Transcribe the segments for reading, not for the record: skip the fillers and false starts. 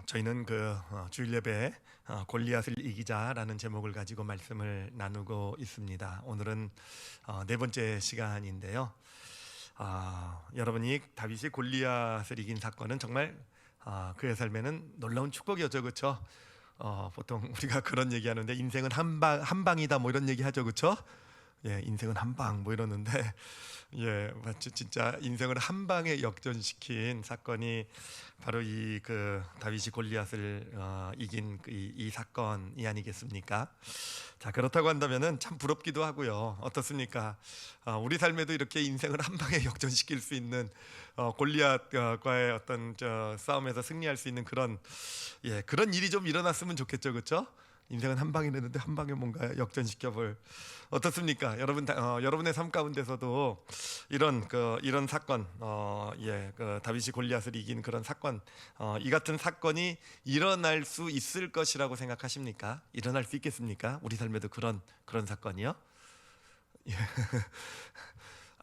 저희는 주일 예배에 골리앗을 이기자라는 제목을 가지고 말씀을 나누고 있습니다. 오늘은 네 번째 시간인데요. 여러분이 다윗이 골리앗을 이긴 사건은 정말 그의 삶에는 놀라운 축복이었죠, 그렇죠? 보통 우리가 그런 얘기하는데 인생은 한 방이다 뭐 이런 얘기하죠, 그렇죠? 예, 인생은 한 방 뭐 이러는데 예, 마치 진짜 인생을 한 방에 역전시킨 사건이 바로 이 다윗이 골리앗을 이긴 이 사건이 아니겠습니까? 자, 그렇다고 한다면은 참 부럽기도 하고요. 어떻습니까? 우리 삶에도 이렇게 인생을 한 방에 역전시킬 수 있는 골리앗과의 어떤 싸움에서 승리할 수 있는 그런 일이 좀 일어났으면 좋겠죠, 그렇죠? 인생은 한 방이랬는데 한 방에 뭔가 역전시켜볼 어떻습니까? 여러분의 삶 가운데서도 이런 사건, 다윗이 골리앗을 이긴 그런 사건, 이 같은 사건이 일어날 수 있을 것이라고 생각하십니까? 일어날 수 있겠습니까? 우리 삶에도 그런 사건이요? 예.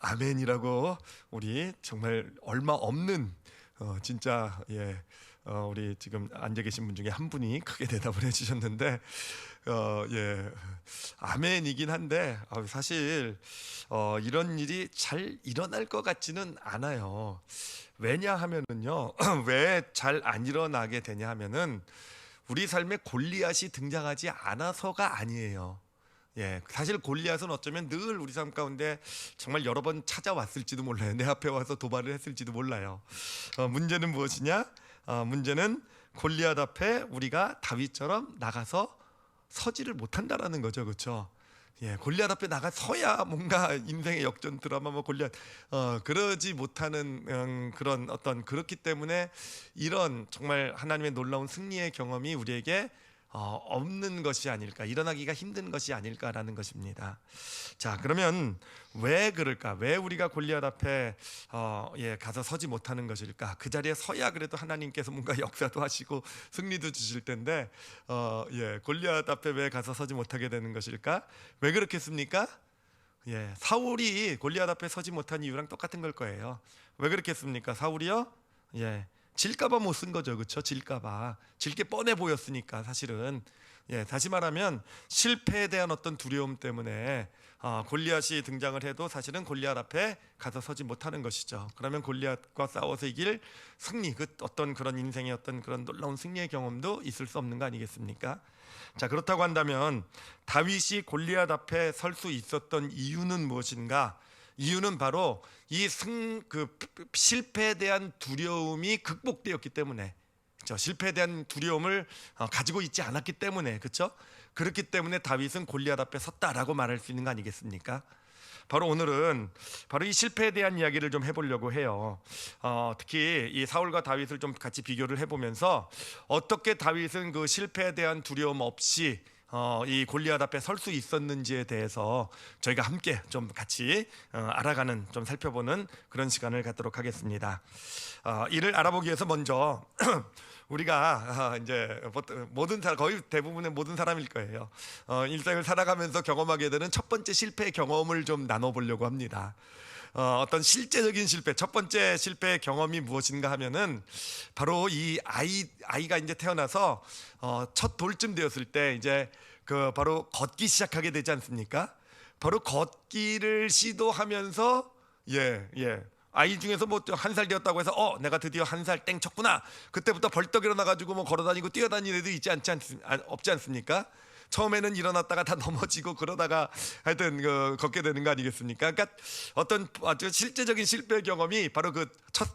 아멘이라고 우리 정말 얼마 없는 진짜 우리 지금 앉아 계신 분 중에 한 분이 크게 대답을 해주셨는데 아멘이긴 한데 사실 이런 일이 잘 일어날 것 같지는 않아요. 왜냐하면은요 왜 잘 안 일어나게 되냐 하면은 우리 삶에 골리앗이 등장하지 않아서가 아니에요. 사실 골리앗은 어쩌면 늘 우리 삶 가운데 정말 여러 번 찾아왔을지도 몰라요. 내 앞에 와서 도발을 했을지도 몰라요. 문제는 무엇이냐? 문제는 골리앗 앞에 우리가 다윗처럼 나가서 서지를 못한다라는 거죠, 그렇죠? 골리앗 앞에 나가서야 뭔가 인생의 역전 드라마 골리앗 그러지 못하는 그렇기 때문에 이런 정말 하나님의 놀라운 승리의 경험이 우리에게 없는 것이 아닐까, 일어나기가 힘든 것이 아닐까라는 것입니다. 자, 그러면 왜 그럴까? 왜 우리가 골리앗 앞에 가서 서지 못하는 것일까? 그 자리에 서야 그래도 하나님께서 뭔가 역사도 하시고 승리도 주실 텐데 골리앗 앞에 왜 가서 서지 못하게 되는 것일까? 왜 그렇겠습니까? 사울이 골리앗 앞에 서지 못한 이유랑 똑같은 걸 거예요. 왜 그렇겠습니까? 사울이요? 질까봐 못 쓴 거죠, 그렇죠? 질까봐, 질게 뻔해 보였으니까. 사실은 다시 말하면 실패에 대한 어떤 두려움 때문에 골리앗이 등장을 해도 사실은 골리앗 앞에 가서 서지 못하는 것이죠. 그러면 골리앗과 싸워서 이길 승리, 어떤 그런 인생의 어떤 그런 놀라운 승리의 경험도 있을 수 없는 거 아니겠습니까? 자, 그렇다고 한다면 다윗이 골리앗 앞에 설 수 있었던 이유는 무엇인가? 이유는 바로 실패에 대한 두려움이 극복되었기 때문에, 그렇죠? 실패에 대한 두려움을 가지고 있지 않았기 때문에, 그렇죠? 그렇기 때문에 다윗은 골리앗 앞에 섰다라고 말할 수 있는 거 아니겠습니까? 바로 오늘은 바로 이 실패에 대한 이야기를 좀 해보려고 해요. 특히 이 사울과 다윗을 좀 같이 비교를 해보면서 어떻게 다윗은 그 실패에 대한 두려움 없이 이 골리앗 앞에 설 수 있었는지에 대해서 저희가 함께 좀 같이 알아가는, 좀 살펴보는 그런 시간을 갖도록 하겠습니다. 이를 알아보기 위해서 먼저 우리가 이제 모든 사람, 거의 대부분의 모든 사람일 거예요. 일생을 살아가면서 경험하게 되는 첫 번째 실패의 경험을 좀 나눠보려고 합니다. 어떤 실제적인 실패, 첫 번째 실패의 경험이 무엇인가 하면은 바로 이 아이가 이제 태어나서 첫 돌쯤 되었을 때 이제 바로 걷기 시작하게 되지 않습니까? 바로 걷기를 시도하면서 아이 중에서 뭐 한 살 되었다고 해서 내가 드디어 한 살 땡 쳤구나, 그때부터 벌떡 일어나가지고 뭐 걸어다니고 뛰어다니는 애도 없지 않습니까? 처음에는 일어났다가 다 넘어지고 그러다가 하여튼 걷게 되는 거 아니겠습니까? 그러니까 어떤 아주 실제적인 실패 경험이 바로 그 첫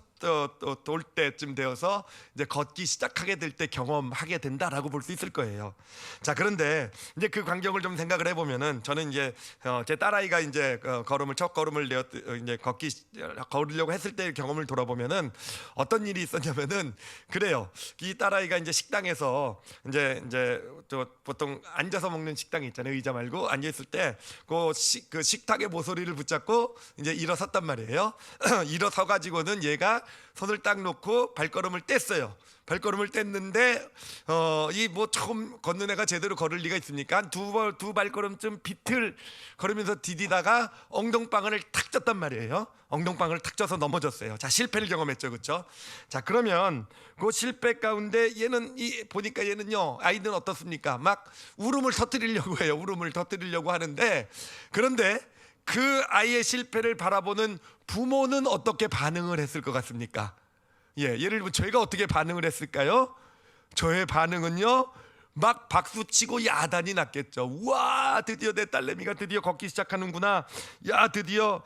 돌 때쯤 되어서 이제 걷기 시작하게 될 때 경험하게 된다라고 볼 수 있을 거예요. 자, 그런데 이제 그 광경을 좀 생각을 해보면은, 저는 이제 제 딸아이가 이제 첫 걸음을 이제 걸으려고 했을 때의 경험을 돌아보면은 어떤 일이 있었냐면은, 그래요. 이 딸아이가 이제 식당에서 이제 보통 앉아서 먹는 식당이 있잖아요. 의자 말고 앉아 있을 때 그 식탁의 모서리를 붙잡고 이제 일어섰단 말이에요. 일어서 가지고는 얘가 손을 딱 놓고 발걸음을 뗐어요. 발걸음을 뗐는데 이 뭐 처음 걷는 애가 제대로 걸을 리가 있습니까? 두 발걸음쯤 비틀 걸으면서 디디다가 엉덩방아를 탁 쪘단 말이에요. 엉덩방아를 탁 쪄서 넘어졌어요. 자, 실패를 경험했죠, 그렇죠? 자, 그러면 그 실패 가운데 얘는 보니까 얘는요, 아이들은 어떻습니까? 막 울음을 터뜨리려고 해요. 울음을 터뜨리려고 하는데, 그런데 그 아이의 실패를 바라보는 부모는 어떻게 반응을 했을 것 같습니까? 예를 들면 저희가 어떻게 반응을 했을까요? 저의 반응은요, 막 박수치고 야단이 났겠죠. 우와, 드디어 내 딸내미가 드디어 걷기 시작하는구나. 야, 드디어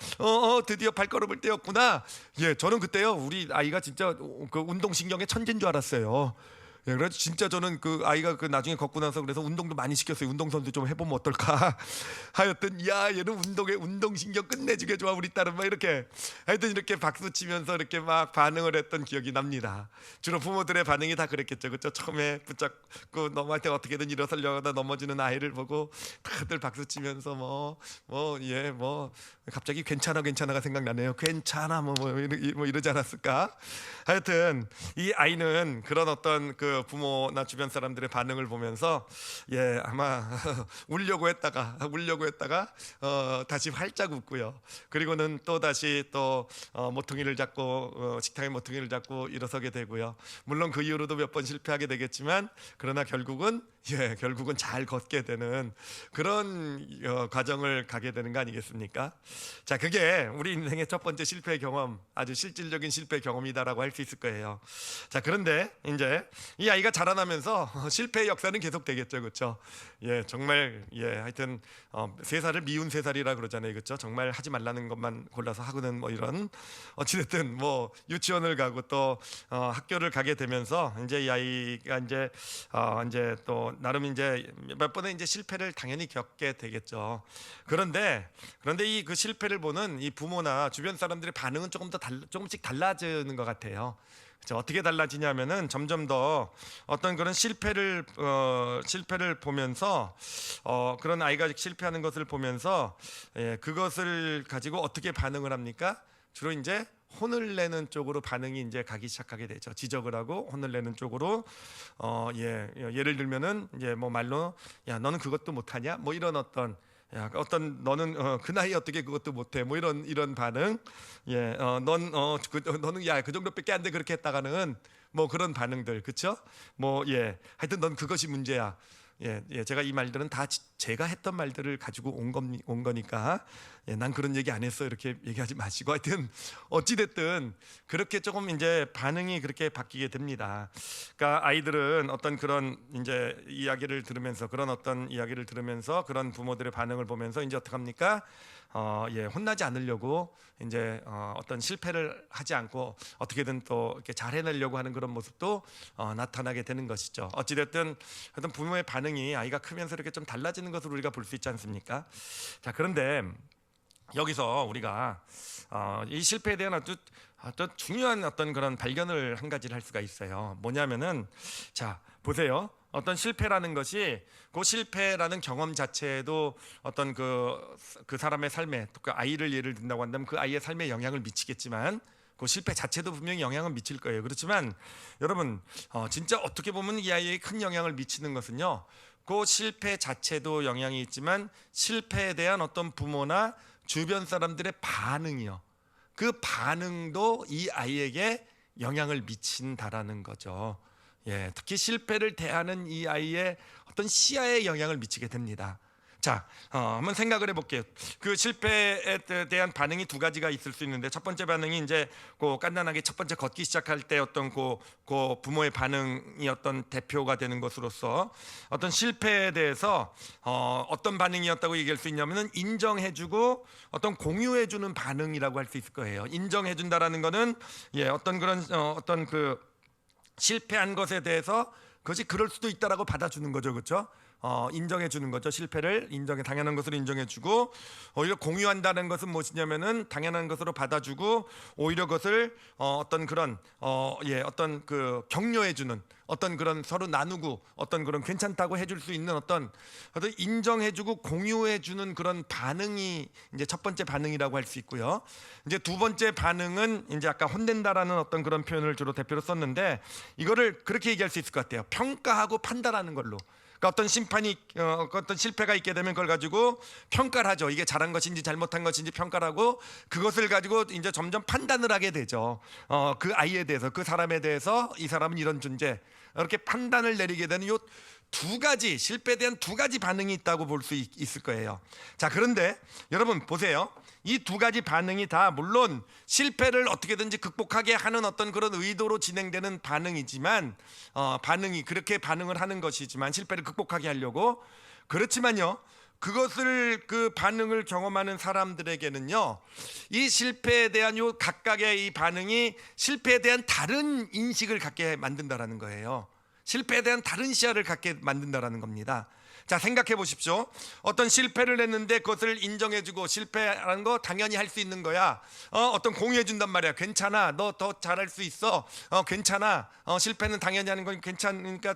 드디어 발걸음을 떼었구나. 예, 저는 그때요, 우리 아이가 진짜 그 운동신경의 천재인 줄 알았어요. 예, 그래서 진짜 저는 그 아이가 그 나중에 걷고 나서 그래서 운동도 많이 시켰어요. 운동선수 좀 해보면 어떨까 하여튼, 야, 얘는 운동신경 끝내주게 좋아 우리 딸은, 막 이렇게 하여튼 이렇게 박수 치면서 이렇게 막 반응을 했던 기억이 납니다. 주로 부모들의 반응이 다 그랬겠죠, 그렇죠? 처음에 붙잡고 너한테 어떻게든 일어서려다 넘어지는 아이를 보고 다들 박수 치면서 갑자기 괜찮아가 생각나네요. 괜찮아 뭐 이러지 않았을까? 하여튼 이 아이는 그런 어떤 그 부모나 주변 사람들의 반응을 보면서 아마 울려고 했다가 다시 활짝 웃고요. 그리고는 또 다시 모퉁이를 잡고 식탁의 모퉁이를 잡고 일어서게 되고요. 물론 그 이후로도 몇 번 실패하게 되겠지만, 그러나 결국은 잘 걷게 되는 그런 과정을 가게 되는 거 아니겠습니까? 자, 그게 우리 인생의 첫 번째 실패 경험, 아주 실질적인 실패 경험이다라고 할 수 있을 거예요. 자, 그런데 이제 이 아이가 자라나면서 실패의 역사는 계속 되겠죠, 그렇죠? 정말 하여튼 3살을 미운 3살이라 그러잖아요, 그렇죠? 정말 하지 말라는 것만 골라서 하고는 뭐 이런, 어찌됐든 뭐 유치원을 가고 또 학교를 가게 되면서 이제 이 아이가 이제 또 나름 이제 몇 번의 이제 실패를 당연히 겪게 되겠죠. 그런데 이 그 실패를 보는 이 부모나 주변 사람들의 반응은 조금씩 달라지는 것 같아요. 그렇죠? 어떻게 달라지냐면은 점점 더 어떤 그런 실패를 보면서 그런 아이가 실패하는 것을 보면서 그것을 가지고 어떻게 반응을 합니까? 주로 이제 혼을 내는 쪽으로 반응이 이제 가기 시작하게 되죠. 지적을 하고 혼을 내는 쪽으로 예를 들면은 이제 뭐 말로, 야, 너는 그것도 못하냐? 뭐 이런 너는 그 나이에 어떻게 그것도 못해? 뭐 이런 반응. 너는 야, 그 정도밖에 안 돼, 그렇게 했다가는 뭐 그런 반응들, 그렇죠? 하여튼 넌 그것이 문제야. 제가 이 말들은 다 제가 했던 말들을 가지고 온 거니까 난 그런 얘기 안 했어, 이렇게 얘기하지 마시고, 하여튼 어찌 됐든 그렇게 조금 이제 반응이 그렇게 바뀌게 됩니다. 그러니까 아이들은 어떤 그런 이제 이야기를 들으면서 그런 부모들의 반응을 보면서 이제 어떻게 합니까? 혼나지 않으려고 이제 어떤 실패를 하지 않고 어떻게든 또 이렇게 잘 해내려고 하는 그런 모습도 나타나게 되는 것이죠. 어찌됐든 어떤 부모의 반응이 아이가 크면서 이렇게 좀 달라지는 것을 우리가 볼 수 있지 않습니까? 자, 그런데 여기서 우리가 이 실패에 대한 아주 중요한 어떤 그런 발견을 한 가지를 할 수가 있어요. 뭐냐면은, 자, 보세요. 어떤 실패라는 것이, 그 실패라는 경험 자체에도 어떤 그 사람의 삶에, 또 그 아이를 예를 든다고 한다면 그 아이의 삶에 영향을 미치겠지만, 그 실패 자체도 분명히 영향을 미칠 거예요. 그렇지만 여러분, 진짜 어떻게 보면 이 아이에게 큰 영향을 미치는 것은요, 그 실패 자체도 영향이 있지만 실패에 대한 어떤 부모나 주변 사람들의 반응이요, 그 반응도 이 아이에게 영향을 미친다라는 거죠. 특히 실패를 대하는 이 아이의 어떤 시야에 영향을 미치게 됩니다. 자, 한번 생각을 해볼게요. 그 실패에 대한 반응이 두 가지가 있을 수 있는데, 첫 번째 반응이 이제 간단하게 첫 번째 걷기 시작할 때 어떤 그 부모의 반응이 어떤 대표가 되는 것으로서 어떤 실패에 대해서 어떤 반응이었다고 얘기할 수 있냐면은 인정해주고 어떤 공유해주는 반응이라고 할 수 있을 거예요. 인정해준다라는 거는 어떤 그런 실패한 것에 대해서 그것이 그럴 수도 있다라고 받아주는 거죠, 그렇죠? 인정해 주는 거죠. 실패를 당연한 것으로 인정해 주고, 오히려 공유한다는 것은 무엇이냐면은 당연한 것으로 받아주고, 오히려 그것을 어떤 그런 어떤 그 격려해 주는, 어떤 그런 서로 나누고, 어떤 그런 괜찮다고 해줄 수 있는 어떤 인정해 주고 공유해 주는 그런 반응이 이제 첫 번째 반응이라고 할 수 있고요. 이제 두 번째 반응은 이제 아까 혼낸다라는 어떤 그런 표현을 주로 대표로 썼는데, 이거를 그렇게 얘기할 수 있을 것 같아요. 평가하고 판단하는 걸로. 그러니까 어떤 심판이 어떤 실패가 있게 되면 그걸 가지고 평가를 하죠. 이게 잘한 것인지 잘못한 것인지 평가를 하고, 그것을 가지고 이제 점점 판단을 하게 되죠. 그 아이에 대해서, 그 사람에 대해서, 이 사람은 이런 존재, 이렇게 판단을 내리게 되는 요 두 가지, 실패에 대한 두 가지 반응이 있다고 볼 수 있을 거예요. 자, 그런데 여러분 보세요. 이 두 가지 반응이 다 물론 실패를 어떻게든지 극복하게 하는 어떤 그런 의도로 진행되는 반응이지만, 반응이 그렇게 반응을 하는 것이지만, 실패를 극복하게 하려고. 그렇지만요, 그것을 그 반응을 경험하는 사람들에게는요, 이 실패에 대한 요 각각의 이 반응이 실패에 대한 다른 인식을 갖게 만든다라는 거예요. 실패에 대한 다른 시야를 갖게 만든다라는 겁니다. 자, 생각해 보십시오. 어떤 실패를 했는데 그것을 인정해주고, 실패라는 거 당연히 할 수 있는 거야. 어떤 공유해 준단 말이야. 괜찮아, 너 더 잘할 수 있어. 괜찮아. 실패는 당연히 하는 건 괜찮으니까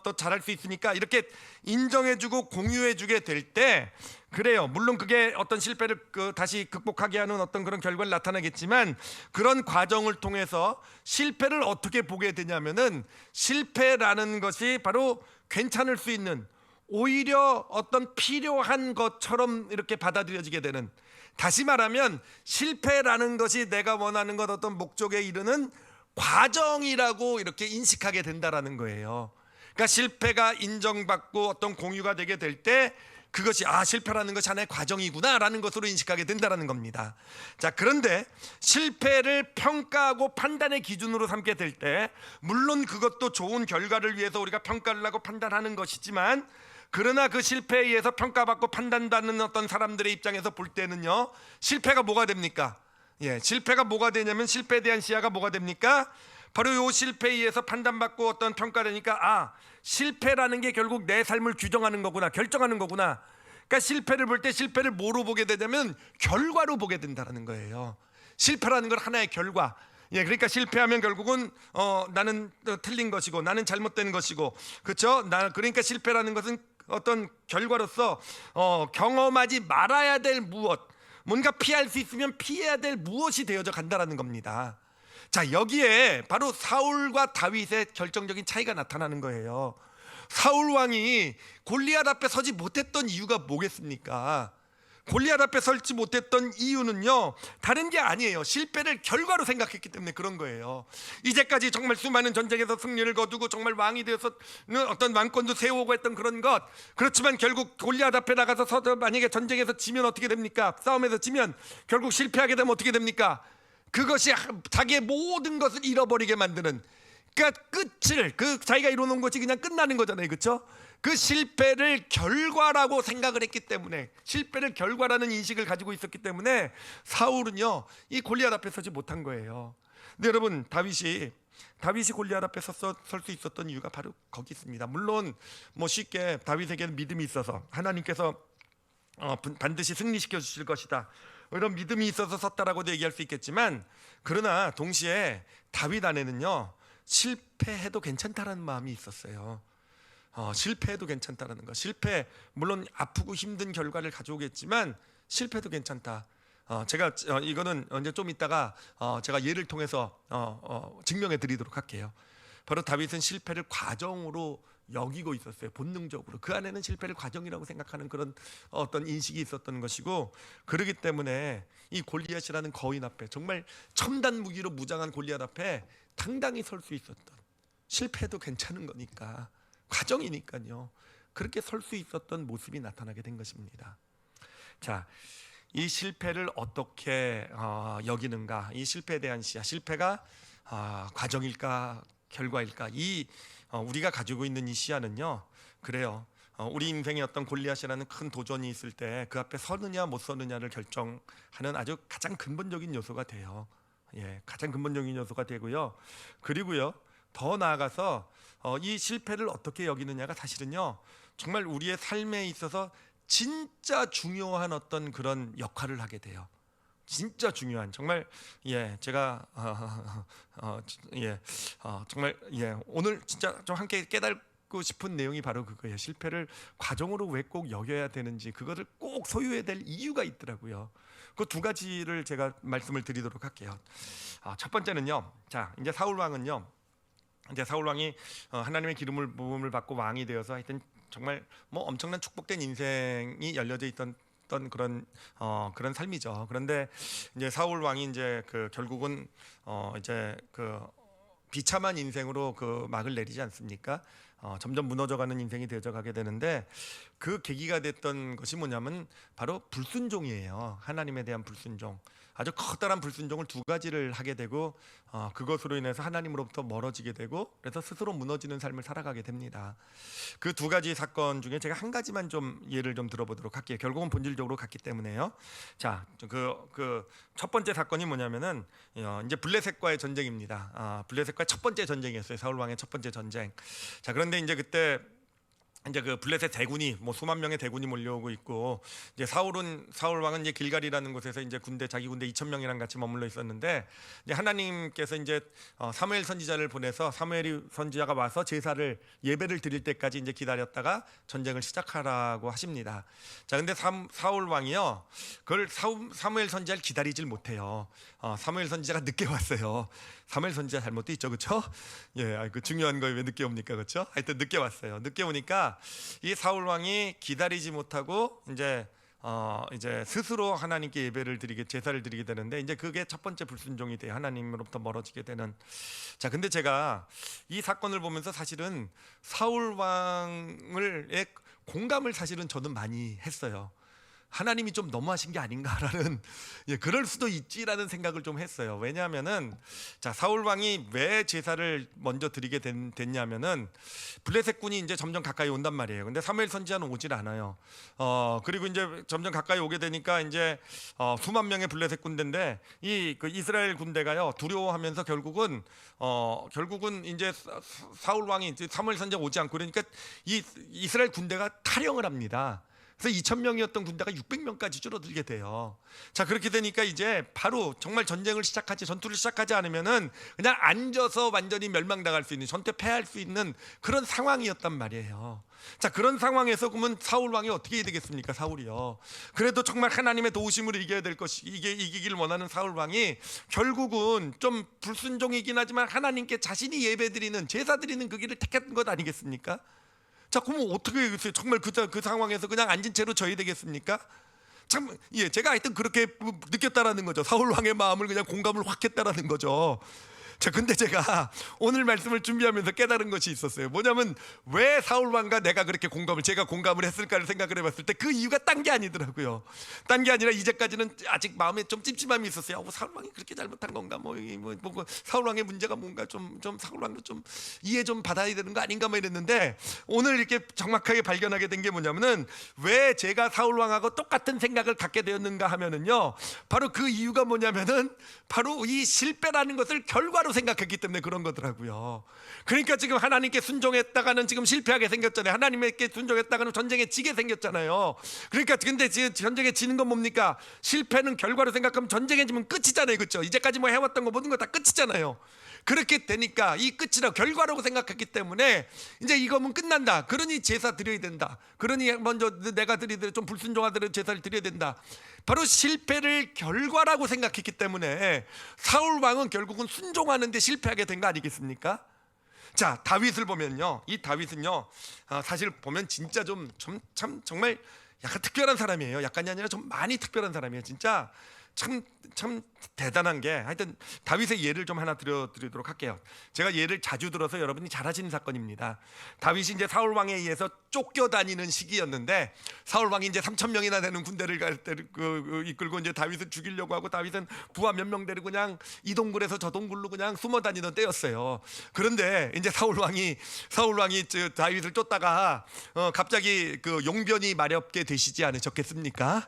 더 잘할 수 있으니까, 이렇게 인정해주고 공유해주게 될 때, 그래요. 물론 그게 어떤 실패를 다시 극복하게 하는 어떤 그런 결과를 나타나겠지만, 그런 과정을 통해서 실패를 어떻게 보게 되냐면은, 실패라는 것이 바로 괜찮을 수 있는, 오히려 어떤 필요한 것처럼 이렇게 받아들여지게 되는, 다시 말하면 실패라는 것이 내가 원하는 것, 어떤 목적에 이르는 과정이라고 이렇게 인식하게 된다라는 거예요. 그러니까 실패가 인정받고 어떤 공유가 되게 될 때, 그것이 실패라는 것이 하나의 과정이구나라는 것으로 인식하게 된다라는 겁니다. 자, 그런데 실패를 평가하고 판단의 기준으로 삼게 될 때, 물론 그것도 좋은 결과를 위해서 우리가 평가를 하고 판단하는 것이지만, 그러나 그 실패에 의해서 평가받고 판단받는 어떤 사람들의 입장에서 볼 때는요, 실패가 뭐가 됩니까? 실패가 뭐가 되냐면, 실패에 대한 시야가 뭐가 됩니까? 바로 요 실패에 의해서 판단받고 어떤 평가되니까, 실패라는 게 결국 내 삶을 규정하는 거구나, 결정하는 거구나. 그러니까 실패를 볼 때 실패를 뭐로 보게 되냐면 결과로 보게 된다는 거예요. 실패라는 건 하나의 결과. 그러니까 실패하면 결국은 나는 틀린 것이고, 나는 잘못된 것이고, 그렇죠? 그러니까 실패라는 것은 어떤 결과로서 경험하지 말아야 될 무엇, 뭔가 피할 수 있으면 피해야 될 무엇이 되어져 간다라는 겁니다. 자, 여기에 바로 사울과 다윗의 결정적인 차이가 나타나는 거예요. 사울 왕이 골리앗 앞에 서지 못했던 이유가 뭐겠습니까? 골리앗 앞에 설지 못했던 이유는요, 다른 게 아니에요. 실패를 결과로 생각했기 때문에 그런 거예요. 이제까지 정말 수많은 전쟁에서 승리를 거두고 정말 왕이 되어서 어떤 왕권도 세우고 했던 그런 것, 그렇지만 결국 골리앗 앞에 나가서 만약에 전쟁에서 지면 어떻게 됩니까? 싸움에서 지면 결국 실패하게 되면 어떻게 됩니까? 그것이 자기의 모든 것을 잃어버리게 만드는, 그러니까 끝을, 자기가 이뤄놓은 것이 그냥 끝나는 거잖아요. 그렇죠? 그 실패를 결과라고 생각을 했기 때문에, 실패를 결과라는 인식을 가지고 있었기 때문에 사울은요, 이 골리앗 앞에 서지 못한 거예요. 근데 여러분, 다윗이 골리앗 앞에 설 수 있었던 이유가 바로 거기 있습니다. 물론 쉽게 다윗에게는 믿음이 있어서 하나님께서 반드시 승리시켜 주실 것이다, 이런 믿음이 있어서 섰다라고도 얘기할 수 있겠지만, 그러나 동시에 다윗 안에는요, 실패해도 괜찮다라는 마음이 있었어요. 실패해도 괜찮다라는 거. 실패, 물론 아프고 힘든 결과를 가져오겠지만 실패도 괜찮다. 제가 이거는 이제 좀 이따가 제가 예를 통해서 증명해 드리도록 할게요. 바로 다윗은 실패를 과정으로 여기고 있었어요. 본능적으로 그 안에는 실패를 과정이라고 생각하는 그런 어떤 인식이 있었던 것이고, 그러기 때문에 이 골리앗이라는 거인 앞에, 정말 첨단 무기로 무장한 골리앗 앞에 당당히 설 수 있었던, 실패도 괜찮은 거니까, 과정이니까요, 그렇게 설 수 있었던 모습이 나타나게 된 것입니다. 자, 이 실패를 어떻게 여기는가, 이 실패에 대한 시야, 실패가 과정일까 결과일까, 우리가 가지고 있는 이 시야는요, 그래요. 우리 인생에 어떤 골리앗이라는 큰 도전이 있을 때 그 앞에 서느냐 못 서느냐를 결정하는 아주 가장 근본적인 요소가 돼요. 가장 근본적인 요소가 되고요. 그리고요, 더 나아가서 이 실패를 어떻게 여기느냐가 사실은요, 정말 우리의 삶에 있어서 진짜 중요한 어떤 그런 역할을 하게 돼요. 진짜 중요한, 정말 제가 정말 오늘 진짜 좀 함께 깨닫고 싶은 내용이 바로 그거예요. 실패를 과정으로 왜 꼭 여겨야 되는지, 그거를 꼭 소유해야 될 이유가 있더라고요. 그 두 가지를 제가 말씀을 드리도록 할게요. 첫 번째는요. 자, 이제 사울 왕은요. 이제 사울 왕이 하나님의 기름을 부음을 받고 왕이 되어서 하여튼 정말 뭐 엄청난 축복된 인생이 열려져 있던 그런 삶이죠. 그런데 이제 사울 왕이 이제 결국은 이제 비참한 인생으로 막을 내리지 않습니까? 점점 무너져가는 인생이 되어져 가게 되는데, 그 계기가 됐던 것이 뭐냐면 바로 불순종이에요. 하나님에 대한 불순종. 아주 커다란 불순종을 두 가지를 하게 되고, 그것으로 인해서 하나님으로부터 멀어지게 되고, 그래서 스스로 무너지는 삶을 살아가게 됩니다. 그 두 가지 사건 중에 제가 한 가지만 좀 예를 좀 들어보도록 할게요. 결국은 본질적으로 같기 때문에요. 자, 첫 번째 사건이 뭐냐면은 이제 블레셋과의 전쟁입니다. 블레셋과의 첫 번째 전쟁이었어요. 사울 왕의 첫 번째 전쟁. 자, 그런데 이제 그때 이제 블레셋 대군이 수만 명의 대군이 몰려오고 있고, 이제 사울 왕은 이제 길갈이라는 곳에서 이제 자기 군대 2,000명이랑 같이 머물러 있었는데, 이제 하나님께서 이제 사무엘 선지자를 보내서 사무엘 선지자가 와서 제사를 예배를 드릴 때까지 이제 기다렸다가 전쟁을 시작하라고 하십니다. 자, 근데 사울 왕이요, 그걸 사무엘 선지자를 기다리질 못해요. 사무엘 선지자가 늦게 왔어요. 사무엘 선지자 잘못도 있죠, 그렇죠? 그 중요한 거에 왜 늦게 옵니까, 그렇죠? 하여튼 늦게 왔어요. 늦게 오니까 이 사울 왕이 기다리지 못하고 이제 스스로 하나님께 제사를 드리게 되는데, 이제 그게 첫 번째 불순종이 돼요. 하나님으로부터 멀어지게 되는. 자, 근데 제가 이 사건을 보면서 사실은 사울 왕의 공감을 사실은 저는 많이 했어요. 하나님이 좀 너무하신 게 아닌가라는 그럴 수도 있지라는 생각을 좀 했어요. 왜냐하면은 자, 사울 왕이 왜 제사를 먼저 드리게 됐냐면은 블레셋군이 이제 점점 가까이 온단 말이에요. 근데 사무엘 선지자는 오질 않아요. 그리고 이제 점점 가까이 오게 되니까 이제 수만 명의 블레셋 군대인데 그 이스라엘 군대가요 두려워하면서 결국은 이제 사울 왕이 이제 사무엘 선지자 오지 않고, 그러니까 이 이스라엘 군대가 탈영을 합니다. 그래서 2,000명이었던 군대가 600명까지 줄어들게 돼요. 자, 그렇게 되니까 이제 바로 정말 전투를 시작하지 않으면은 그냥 앉아서 완전히 멸망당할 수 있는, 전투에 패할 수 있는 그런 상황이었단 말이에요. 자, 그런 상황에서 그러면 사울 왕이 어떻게 해야 되겠습니까? 사울이요. 그래도 정말 하나님의 도우심으로 이겨야 될 이기기를 원하는 사울 왕이 결국은 좀 불순종이긴 하지만 하나님께 자신이 예배드리는, 제사드리는 그 길을 택했던 것 아니겠습니까? 자, 그러면 어떻게 해겠어요? 정말 그 상황에서 그냥 앉은 채로 져야 되겠습니까? 참, 제가 하여튼 그렇게 느꼈다라는 거죠. 사울 왕의 마음을 그냥 공감을 확 했다라는 거죠. 자, 근데 제가 오늘 말씀을 준비하면서 깨달은 것이 있었어요. 뭐냐면 왜 사울 왕과 제가 공감을 했을까를 생각을 해봤을 때 그 이유가 딴 게 아니더라고요. 딴 게 아니라 이제까지는 아직 마음에 좀 찜찜함이 있었어요. 사울 왕이 그렇게 잘못한 건가? 사울 왕의 문제가 뭔가 좀 사울 왕도 좀 이해 좀 받아야 되는 거 아닌가 이랬는데, 오늘 이렇게 정확하게 발견하게 된 게 뭐냐면은 왜 제가 사울 왕하고 똑같은 생각을 갖게 되었는가 하면은요, 바로 그 이유가 뭐냐면은 바로 이 실패라는 것을 결과로 생각했기 때문에 그런 거더라고요. 그러니까 지금 하나님께 순종했다가는 지금 실패하게 생겼잖아요. 하나님께 순종했다가는 전쟁에 지게 생겼잖아요. 그러니까 근데 지금 전쟁에 지는 건 뭡니까? 실패는 결과로 생각하면 전쟁에 지면 끝이잖아요, 그렇죠? 이제까지 해왔던 거 모든 거 다 끝이잖아요. 그렇게 되니까 이 끝이라고 결과라고 생각했기 때문에 이제 이거면 끝난다. 그러니 제사 드려야 된다. 그러니 먼저 내가 좀 불순종하더라도 제사를 드려야 된다. 바로 실패를 결과라고 생각했기 때문에 사울 왕은 결국은 순종하는데 실패하게 된 거 아니겠습니까? 자, 다윗을 보면요, 이 다윗은요 사실 보면 진짜 참 정말 약간 특별한 사람이에요. 약간이 아니라 좀 많이 특별한 사람이에요. 진짜 참 대단한 게, 하여튼 다윗의 예를 좀 하나 드리도록 할게요. 제가 예를 자주 들어서 여러분이 잘 아시는 사건입니다. 다윗이 이제 사울 왕에 의해서 쫓겨다니는 시기였는데, 사울 왕이 이제 3,000명이나 되는 군대를 이끌고 이제 다윗을 죽이려고 하고, 다윗은 부하 몇 명 데리고 그냥 이 동굴에서 저 동굴로 그냥 숨어 다니던 때였어요. 그런데 이제 사울 왕이 다윗을 쫓다가 갑자기 용변이 마렵게 되시지 않으셨겠습니까?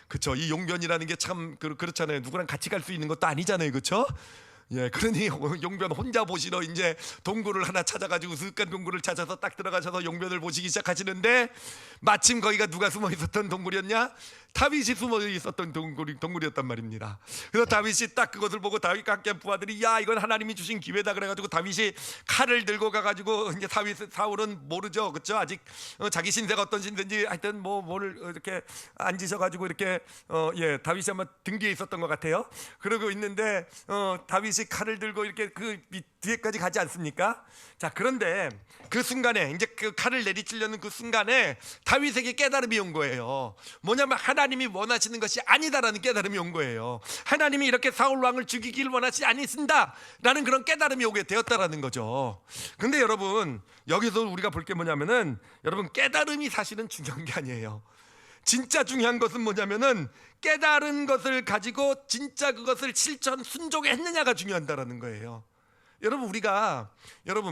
그렇죠. 이 용변이라는 게 참 그렇잖아요. 누구랑 같이 갈 수 있는 것도 아니잖아요, 그렇죠? 예, 그러니 용변 혼자 보시러 이제 동굴을 하나 찾아가지고 슥한 동굴을 찾아서 딱 들어가셔서 용변을 보시기 시작하시는데, 마침 거기가 누가 숨어 있었던 동굴이었냐? 다윗이 숨어 있었던 동굴이었단 말입니다. 그래서 다윗이 딱 그것을 보고 다윗과 함께 부하들이 야, 이건 하나님이 주신 기회다 그래가지고 다윗이 칼을 들고 가가지고, 이제 사울은 모르죠, 그렇죠? 아직 자기 신세가 어떤 신세인지 하여튼 뭐를 이렇게 앉으셔가지고 이렇게 다윗이 아마 등 뒤에 있었던 것 같아요. 그러고 있는데 다윗이 칼을 들고 이렇게 그 뒤에까지 가지 않습니까? 자, 그런데 그 순간에 이제 그 칼을 내리치려는 그 순간에 다윗에게 깨달음이 온 거예요. 뭐냐면 하나님이 원하시는 것이 아니다라는 깨달음이 온 거예요. 하나님이 이렇게 사울 왕을 죽이길 원하시지 않으신다라는 그런 깨달음이 오게 되었다라는 거죠. 근데 여러분, 여기서 우리가 볼 게 뭐냐면은, 여러분, 깨달음이 사실은 중요한 게 아니에요. 진짜 중요한 것은 뭐냐면은 깨달은 것을 가지고 진짜 그것을 순종했느냐가 중요하다라는 거예요. 여러분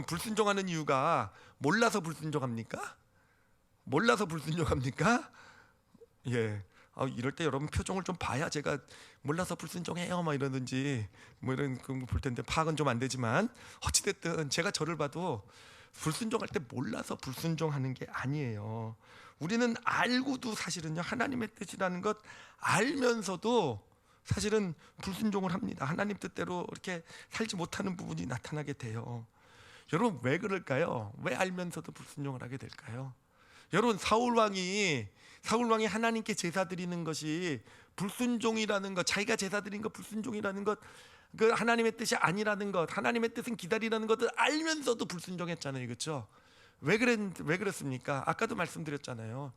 불순종하는 이유가 몰라서 불순종합니까? 몰라서 불순종합니까? 예. 이럴 때 여러분 표정을 좀 봐야 제가 몰라서 불순종해요 막 이러든지 뭐 이런 거 볼 텐데, 파악은 좀 안 되지만 어찌됐든 제가 저를 봐도 불순종할 때 몰라서 불순종하는 게 아니에요. 우리는 알고도 사실은요, 하나님의 뜻이라는 것 알면서도 사실은 불순종을 합니다. 하나님 뜻대로 이렇게 살지 못하는 부분이 나타나게 돼요. 여러분, 왜 그럴까요? 왜 알면서도 불순종을 하게 될까요? 여러분, 사울 왕이 하나님께 제사 드리는 것이 불순종이라는 것, 자기가 제사 드린 것 불순종이라는 것, 그 하나님의 뜻이 아니라는 것, 하나님의 뜻은 기다리라는 것을 알면서도 불순종했잖아요, 그렇죠? 왜 그랬습니까? 아까도 말씀드렸잖아요.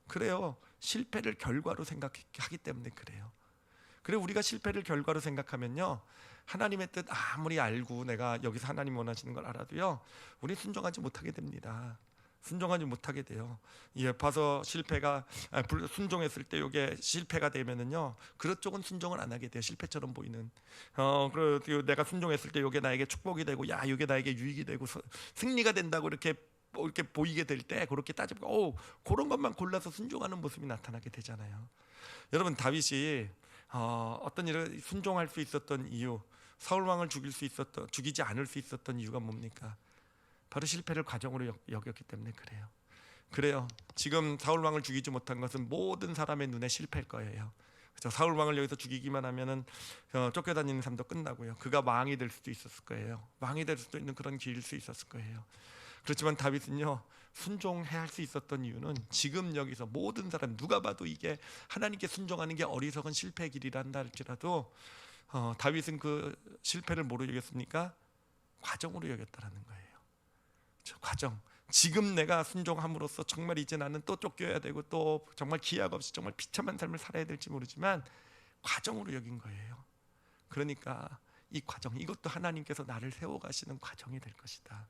그래요. 실패를 결과로 생각하기 때문에 그래요. 그래, 우리가 실패를 결과로 생각하면요, 하나님의 뜻 아무리 알고 내가 여기서 하나님 원하시는 걸 알아도요, 우리 순종하지 못하게 됩니다. 순종하지 못하게 돼요. 봐서 순종했을 때 이게 실패가 되면은요, 그것 쪽은 순종을 안 하게 돼요. 실패처럼 보이는. 그리고 내가 순종했을 때 이게 나에게 축복이 되고, 야, 이게 나에게 유익이 되고 승리가 된다고 이렇게 보이게 될 때 그렇게 따지고 그런 것만 골라서 순종하는 모습이 나타나게 되잖아요. 여러분, 다윗이 어떤 일을 순종할 수 있었던 이유, 사울 왕을 죽이지 않을 수 있었던 이유가 뭡니까? 바로 실패를 과정으로 여겼기 때문에 그래요. 지금 사울 왕을 죽이지 못한 것은 모든 사람의 눈에 실패일 거예요. 그렇죠? 사울 왕을 여기서 죽이기만 하면은 쫓겨다니는 삶도 끝나고요. 그가 왕이 될 수도 있었을 거예요. 왕이 될 수도 있는 그런 길일 수 있었을 거예요. 그렇지만 다윗은요, 순종해야 할 수 있었던 이유는 지금 여기서 모든 사람 누가 봐도 이게 하나님께 순종하는 게 어리석은 실패의 길이란다 할지라도 다윗은 그 실패를 뭐로 여겼습니까? 과정으로 여겼다라는 거예요. 저 과정. 지금 내가 순종함으로써 정말 이제 나는 또 쫓겨야 되고 또 정말 기약 없이 정말 비참한 삶을 살아야 될지 모르지만 과정으로 여긴 거예요. 그러니까 이 과정, 이것도 하나님께서 나를 세워가시는 과정이 될 것이다.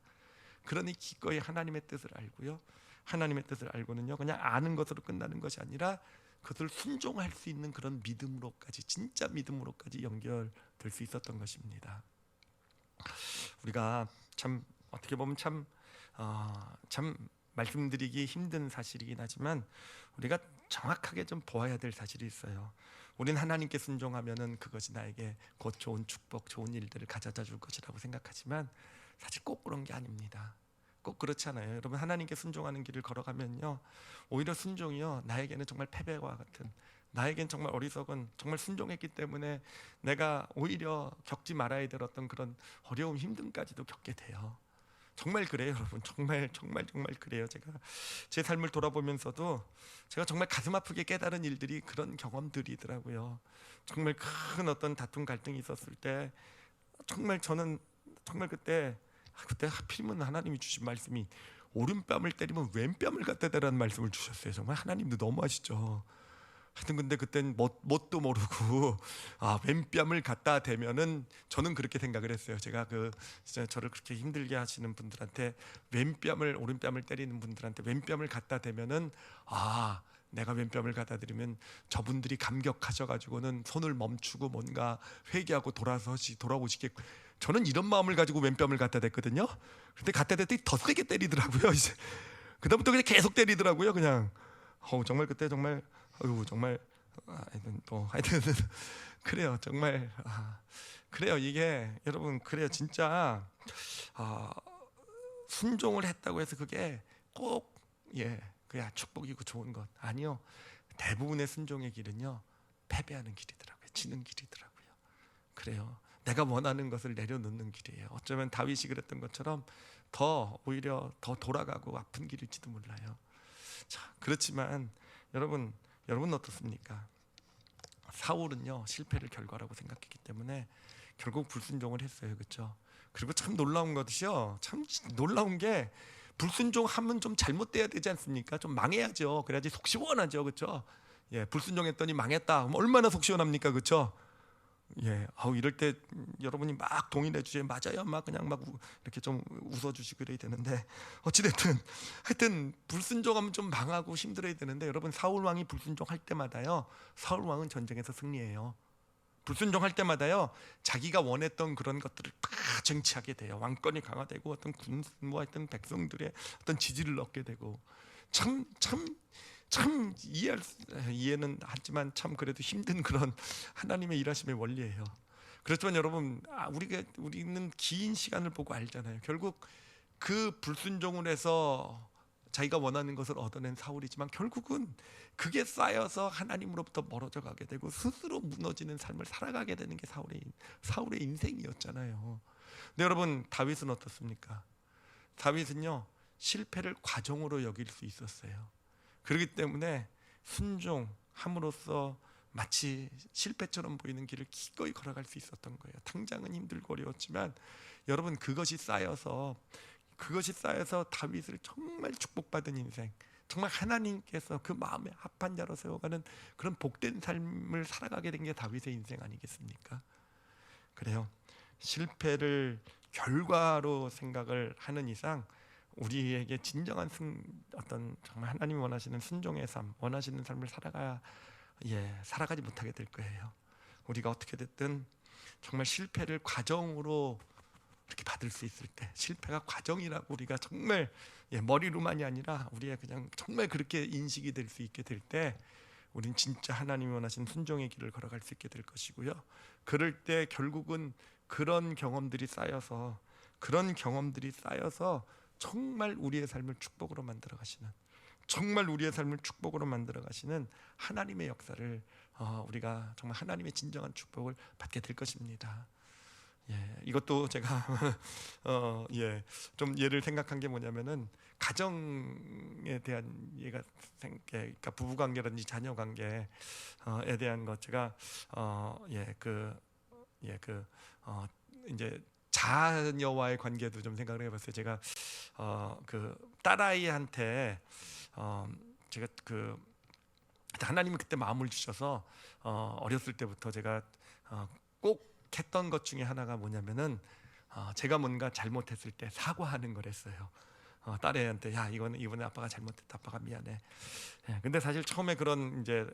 그러니 기꺼이 하나님의 뜻을 알고요, 하나님의 뜻을 알고는요, 그냥 아는 것으로 끝나는 것이 아니라 그것을 순종할 수 있는 그런 믿음으로까지, 진짜 믿음으로까지 연결될 수 있었던 것입니다. 우리가 참 어떻게 보면 참 말씀드리기 힘든 사실이긴 하지만 우리가 정확하게 좀 보아야 될 사실이 있어요. 우리는 하나님께 순종하면은 그것이 나에게 곧 좋은 축복, 좋은 일들을 가져다 줄 것이라고 생각하지만 사실 꼭 그런 게 아닙니다. 꼭 그렇지 않아요. 여러분, 하나님께 순종하는 길을 걸어가면요, 오히려 순종이요, 나에게는 정말 패배와 같은, 나에겐 정말 어리석은, 정말 순종했기 때문에 내가 오히려 겪지 말아야 될 어떤 그런 어려움, 힘듦까지도 겪게 돼요. 정말 그래요, 여러분. 정말 그래요. 제가 제 삶을 돌아보면서도 제가 정말 가슴 아프게 깨달은 일들이 그런 경험들이더라고요. 정말 큰 어떤 다툼 갈등이 있었을 때 정말 저는 정말 그때 하필이면 하나님이 주신 말씀이 오른뺨을 때리면 왼뺨을 갖다 대라는 말씀을 주셨어요. 정말 하나님도 너무하시죠. 하여튼 근데 그땐 뭣도 모르고 왼뺨을 갖다 대면은, 저는 그렇게 생각을 했어요. 제가 진짜 저를 그렇게 힘들게 하시는 분들한테 오른뺨을 때리는 분들한테 왼뺨을 갖다 대면은 내가 왼뺨을 갖다 드리면 저분들이 감격하셔가지고는 손을 멈추고 뭔가 회개하고 돌아오시게, 저는 이런 마음을 가지고 왼뺨을 갖다 댔거든요. 근데 갖다 댔더니 더 세게 때리더라고요. 이제 그다음부터 그냥 계속 때리더라고요. 그냥 정말 그때 정말 정말 하여튼 그래요. 정말 그래요. 이게 여러분 그래요. 진짜 어, 순종을 했다고 해서 그게 꼭 그야 축복이고 좋은 것 아니요. 대부분의 순종의 길은요 패배하는 길이더라고요. 지는 길이더라고요. 그래요. 내가 원하는 것을 내려놓는 길이에요. 어쩌면 다윗이 그랬던 것처럼 오히려 더 돌아가고 아픈 길일지도 몰라요. 자, 그렇지만 여러분 어떻습니까? 사울은요 실패를 결과라고 생각했기 때문에 결국 불순종을 했어요. 그렇죠? 그리고 참 놀라운 것이요. 참 놀라운 게 불순종하면 좀 잘못돼야 되지 않습니까? 좀 망해야죠. 그래야지 속 시원하죠. 그렇죠? 불순종했더니 망했다. 그럼 얼마나 속 시원합니까? 그렇죠? 이럴 때 여러분이 막 동의해 주세요. 맞아요. 막 그냥 막 이렇게 좀 웃어 주시고 그래야 되는데 어찌됐든 하여튼 불순종하면 좀 망하고 힘들어야 되는데 여러분 사울 왕이 불순종할 때마다요. 사울 왕은 전쟁에서 승리해요. 불순종할 때마다요. 자기가 원했던 그런 것들을 다 쟁취하게 돼요. 왕권이 강화되고 어떤 군뭐 하여튼 백성들의 어떤 지지를 얻게 되고 참 이해는 하지만 참 그래도 힘든 그런 하나님의 일하심의 원리예요. 그렇지만 여러분 우리는 긴 시간을 보고 알잖아요. 결국 그 불순종을 해서 자기가 원하는 것을 얻어낸 사울이지만 결국은 그게 쌓여서 하나님으로부터 멀어져 가게 되고 스스로 무너지는 삶을 살아가게 되는 게 사울의 인생이었잖아요. 근데 여러분 다윗은 어떻습니까? 다윗은요 실패를 과정으로 여길 수 있었어요. 그렇기 때문에 순종함으로써 마치 실패처럼 보이는 길을 기꺼이 걸어갈 수 있었던 거예요. 당장은 힘들고 어려웠지만 여러분 그것이 쌓여서 다윗을 정말 축복받은 인생, 정말 하나님께서 그 마음에 합한 자로 세워가는 그런 복된 삶을 살아가게 된 게 다윗의 인생 아니겠습니까? 그래요. 실패를 결과로 생각을 하는 이상 우리에게 진정한 어떤 정말 하나님이 원하시는 순종의 삶, 원하시는 삶을 살아가지 못하게 될 거예요. 우리가 어떻게 됐든 정말 실패를 과정으로 이렇게 받을 수 있을 때, 실패가 과정이라고 우리가 정말 머리로만이 아니라 우리의 그냥 정말 그렇게 인식이 될 수 있게 될 때, 우린 진짜 하나님이 원하시는 순종의 길을 걸어갈 수 있게 될 것이고요. 그럴 때 결국은 그런 경험들이 쌓여서 정말 우리의 삶을 축복으로 만들어 가시는 하나님의 역사를 우리가 정말 하나님의 진정한 축복을 받게 될 것입니다. 이것도 제가 좀 예를 생각한 게 뭐냐면은 가정에 대한 그러니까 부부 관계라든지 자녀 관계에 대한 것 제가 이제 자녀와의 관계도 좀 생각을 해봤어요. 제가 그 딸아이한테 제가 하나님이 그때 마음을 주셔서 어렸을 때부터 제가 꼭 했던 것 중에 하나가 뭐냐면은 제가 뭔가 잘못했을 때 사과하는 거랬어요. 딸애한테 야 이번에 아빠가 잘못했다, 아빠가 미안해. 근데 사실 처음에 그런 이제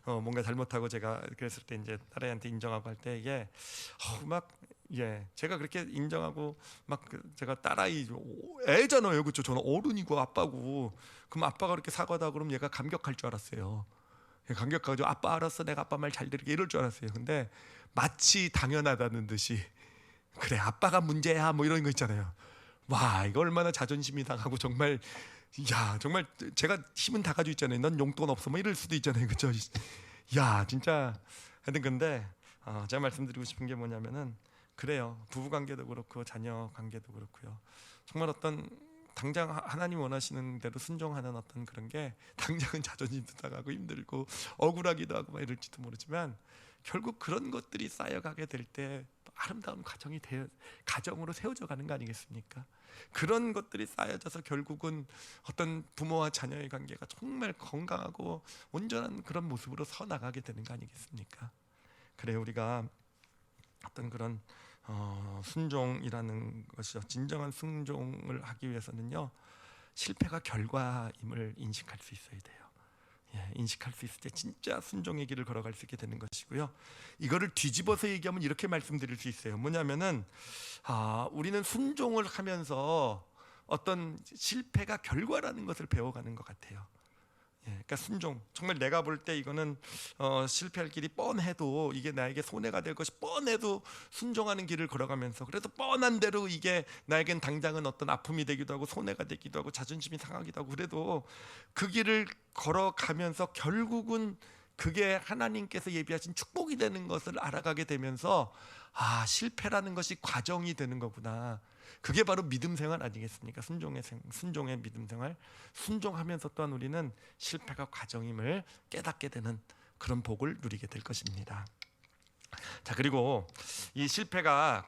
뭔가 잘못하고 제가 그랬을 때 이제 딸애한테 인정하고 할 때 이게 제가 그렇게 인정하고 제가 딸아이 애잖아요, 그렇죠? 저는 어른이고 아빠고, 그럼 아빠가 그렇게 사과다 그러면 얘가 감격할 줄 알았어요. 감격하죠. 아빠 알았어, 내가 아빠 말 잘 들을게, 이럴 줄 알았어요. 근데 마치 당연하다는 듯이 그래 아빠가 문제야 뭐 이런 거 있잖아요. 와 이거 얼마나 자존심이 상하고 정말 제가 힘은 다 가지고 있잖아요. 넌 용돈 없어 뭐 이럴 수도 있잖아요, 그렇죠? 진짜 하여튼 근데 제가 말씀드리고 싶은 게 뭐냐면은 그래요. 부부 관계도 그렇고 자녀 관계도 그렇고요. 정말 어떤 당장 하나님 원하시는 대로 순종하는 어떤 그런 게 당장은 자존심도 나가고 힘들고 억울하기도 하고 막 이럴지도 모르지만 결국 그런 것들이 쌓여가게 될 때 아름다운 가정으로 세워져 가는 거 아니겠습니까? 그런 것들이 쌓여져서 결국은 어떤 부모와 자녀의 관계가 정말 건강하고 온전한 그런 모습으로 서 나가게 되는 거 아니겠습니까? 그래 우리가 어떤 그런 순종이라는 것이죠. 진정한 순종을 하기 위해서는요 실패가 결과임을 인식할 수 있어야 돼요. 인식할 수 있을 때 진짜 순종의 길을 걸어갈 수 있게 되는 것이고요. 이거를 뒤집어서 얘기하면 이렇게 말씀드릴 수 있어요. 뭐냐면은 우리는 순종을 하면서 어떤 실패가 결과라는 것을 배워가는 것 같아요. 그러니까 순종. 정말 내가 볼 때 이거는 실패할 길이 뻔해도 이게 나에게 손해가 될 것이 뻔해도 순종하는 길을 걸어가면서, 그래도 뻔한 대로 이게 나에겐 당장은 어떤 아픔이 되기도 하고 손해가 되기도 하고 자존심이 상하기도 하고, 그래도 그 길을 걸어가면서 결국은 그게 하나님께서 예비하신 축복이 되는 것을 알아가게 되면서, 아, 실패라는 것이 과정이 되는 거구나. 그게 바로 믿음 생활 아니겠습니까? 순종의 믿음 생활. 순종하면서 또한 우리는 실패가 과정임을 깨닫게 되는 그런 복을 누리게 될 것입니다. 자, 그리고 이 실패를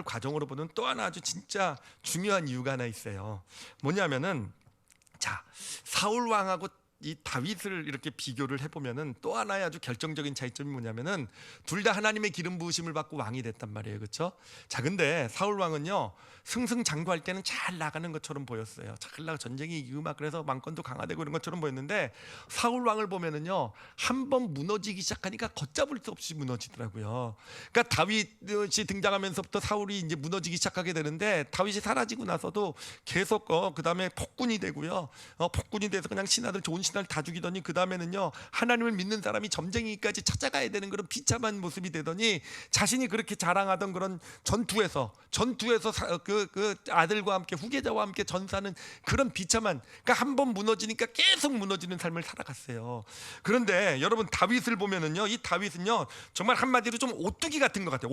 과정으로 보는 또 하나 아주 진짜 중요한 이유가 하나 있어요. 뭐냐면은, 자, 사울 왕하고 이 다윗을 이렇게 비교를 해보면은 또 하나의 아주 결정적인 차이점이 뭐냐면은, 둘 다 하나님의 기름 부으심을 받고 왕이 됐단 말이에요, 그렇죠? 자, 근데 사울 왕은요, 승승장구할 때는 잘 나가는 것처럼 보였어요. 잘 나가, 전쟁이 이기고 막 그래서 왕권도 강화되고 이런 것처럼 보였는데, 사울 왕을 보면은요, 한번 무너지기 시작하니까 걷잡을 수 없이 무너지더라고요. 그러니까 다윗이 등장하면서부터 사울이 이제 무너지기 시작하게 되는데, 다윗이 사라지고 나서도 계속 그 다음에 폭군이 되고요. 폭군이 돼서 그냥 좋은 신하를 다 죽이더니, 그 다음에는요, 하나님을 믿는 사람이 점쟁이까지 찾아가야 되는 그런 비참한 모습이 되더니, 자신이 그렇게 자랑하던 그런 전투에서 그 아들과 함께 후계자와 함께 전사하는 그런 비참한, 그러니까 한번 무너지니까 계속 무너지는 삶을 살아갔어요. 그런데 여러분, 다윗을 보면은요, 이 다윗은요, 정말 한마디로 좀 오뚜기 같은 것 같아요.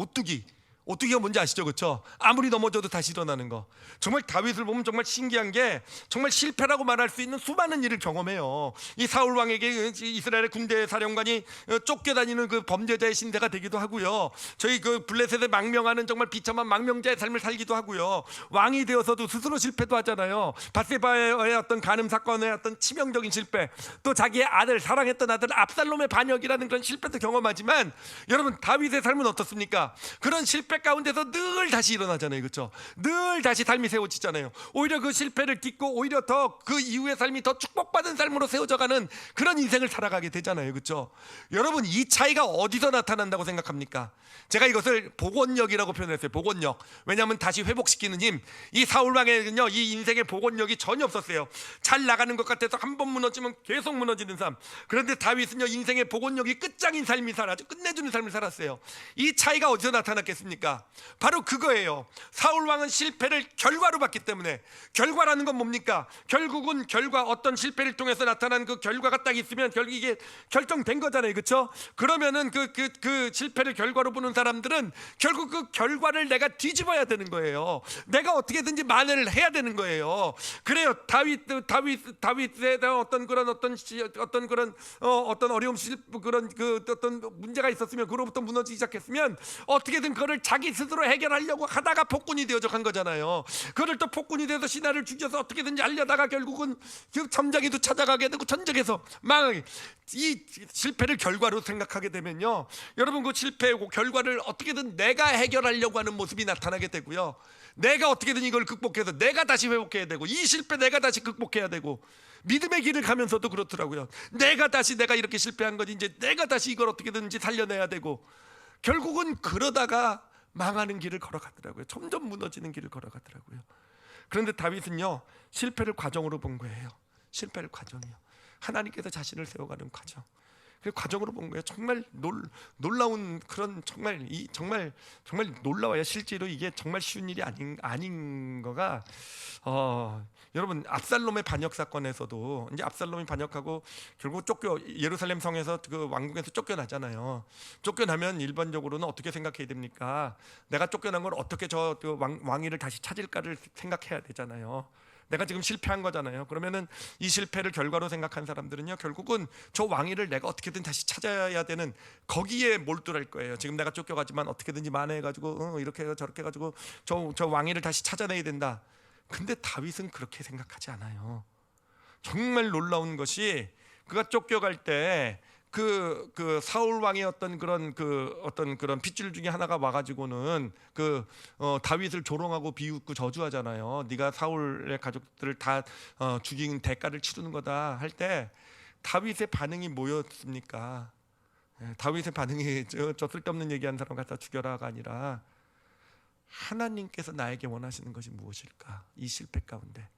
오뚜기가 뭔지 아시죠? 그렇죠? 아무리 넘어져도 다시 일어나는 거. 정말 다윗을 보면 정말 신기한 게, 정말 실패라고 말할 수 있는 수많은 일을 경험해요. 이 사울 왕에게 이스라엘의 군대 사령관이 쫓겨다니는 그 범죄자의 신세가 되기도 하고요. 저희 그 블레셋에 망명하는 정말 비참한 망명자의 삶을 살기도 하고요. 왕이 되어서도 스스로 실패도 하잖아요. 밧세바의 어떤 간음 사건의 어떤 치명적인 실패, 또 자기의 사랑했던 아들 압살롬의 반역이라는 그런 실패도 경험하지만, 여러분, 다윗의 삶은 어떻습니까? 그런 실패 가운데서 늘 다시 일어나잖아요, 그렇죠? 늘 다시 삶이 세워지잖아요. 오히려 그 실패를 딛고 오히려 더 그 이후의 삶이 더 축복받은 삶으로 세워져가는 그런 인생을 살아가게 되잖아요, 그렇죠? 여러분, 이 차이가 어디서 나타난다고 생각합니까? 제가 이것을 복원력이라고 표현했어요. 복원력. 왜냐하면 다시 회복시키는 힘. 이 사울 왕에는요, 이 인생의 복원력이 전혀 없었어요. 잘 나가는 것 같아서 한 번 무너지면 계속 무너지는 삶. 그런데 다윗은요, 인생의 복원력이 끝장인 삶이 아주 끝내주는 삶을 살았어요. 이 차이가 어디서 나타났겠습니까? 바로 그거예요. 사울 왕은 실패를 결과로 봤기 때문에. 결과라는 건 뭡니까? 결국은 어떤 실패를 통해서 나타난 그 결과가 딱 있으면 결국 이게 결정된 거잖아요, 그렇죠? 그러면은 그 실패를 결과로 보는 사람들은 결국 그 결과를 내가 뒤집어야 되는 거예요. 내가 어떻게든지 만회를 해야 되는 거예요. 그래요. 다윗에 대한 어떤 어려움, 어떤 문제가 있었으면, 그로부터 무너지기 시작했으면 어떻게든 그거를 자기 스스로 해결하려고 하다가 폭군이 되어져 간 거잖아요. 그걸 또 폭군이 돼서 신하를 죽여서 어떻게든지 알려다가 결국은 그 점장이도 찾아가게 되고 전쟁에서 망하게. 이 실패를 결과로 생각하게 되면요, 여러분, 그 실패고 결과를 어떻게든 내가 해결하려고 하는 모습이 나타나게 되고요, 내가 어떻게든 이걸 극복해서 내가 다시 회복해야 되고, 이 실패 내가 다시 극복해야 되고, 믿음의 길을 가면서도 그렇더라고요. 내가 이렇게 실패한 거지, 이제 내가 다시 이걸 어떻게든지 살려내야 되고, 결국은 그러다가 망하는 길을 걸어가더라고요. 점점 무너지는 길을 걸어가더라고요. 그런데 다윗은요, 실패를 과정으로 본 거예요. 실패를 과정이요. 하나님께서 자신을 세워가는 과정. 그 과정으로 본 거예요. 정말 놀라운 그런 정말 놀라워요. 실제로 이게 정말 쉬운 일이 아닌 거가, 여러분, 압살롬의 반역 사건에서도 이제 압살롬이 반역하고 결국 예루살렘 성에서 그 왕궁에서 쫓겨나잖아요. 쫓겨나면 일반적으로는 어떻게 생각해야 됩니까? 내가 쫓겨난 걸 어떻게 왕위를 다시 찾을까를 생각해야 되잖아요. 내가 지금 실패한 거잖아요. 그러면은 이 실패를 결과로 생각한 사람들은요, 결국은 저 왕위를 내가 어떻게든 다시 찾아야 되는 거기에 몰두할 거예요. 지금 내가 쫓겨가지만 어떻게든지 만회해가지고 이렇게 해서 저렇게 해가지고 저 왕위를 다시 찾아내야 된다. 근데 다윗은 그렇게 생각하지 않아요. 정말 놀라운 것이, 그가 쫓겨갈 때 그 사울 왕의 어떤 그런 핏줄 중에 하나가 와가지고는 다윗을 조롱하고 비웃고 저주하잖아요. 네가 사울의 가족들을 다 죽인 대가를 치르는 거다 할 때 다윗의 반응이 뭐였습니까? 다윗의 반응이 저 쓸데없는 얘기하는 사람 갖다 죽여라가 아니라, 하나님께서 나에게 원하시는 것이 무엇일까? 이 실패 가운데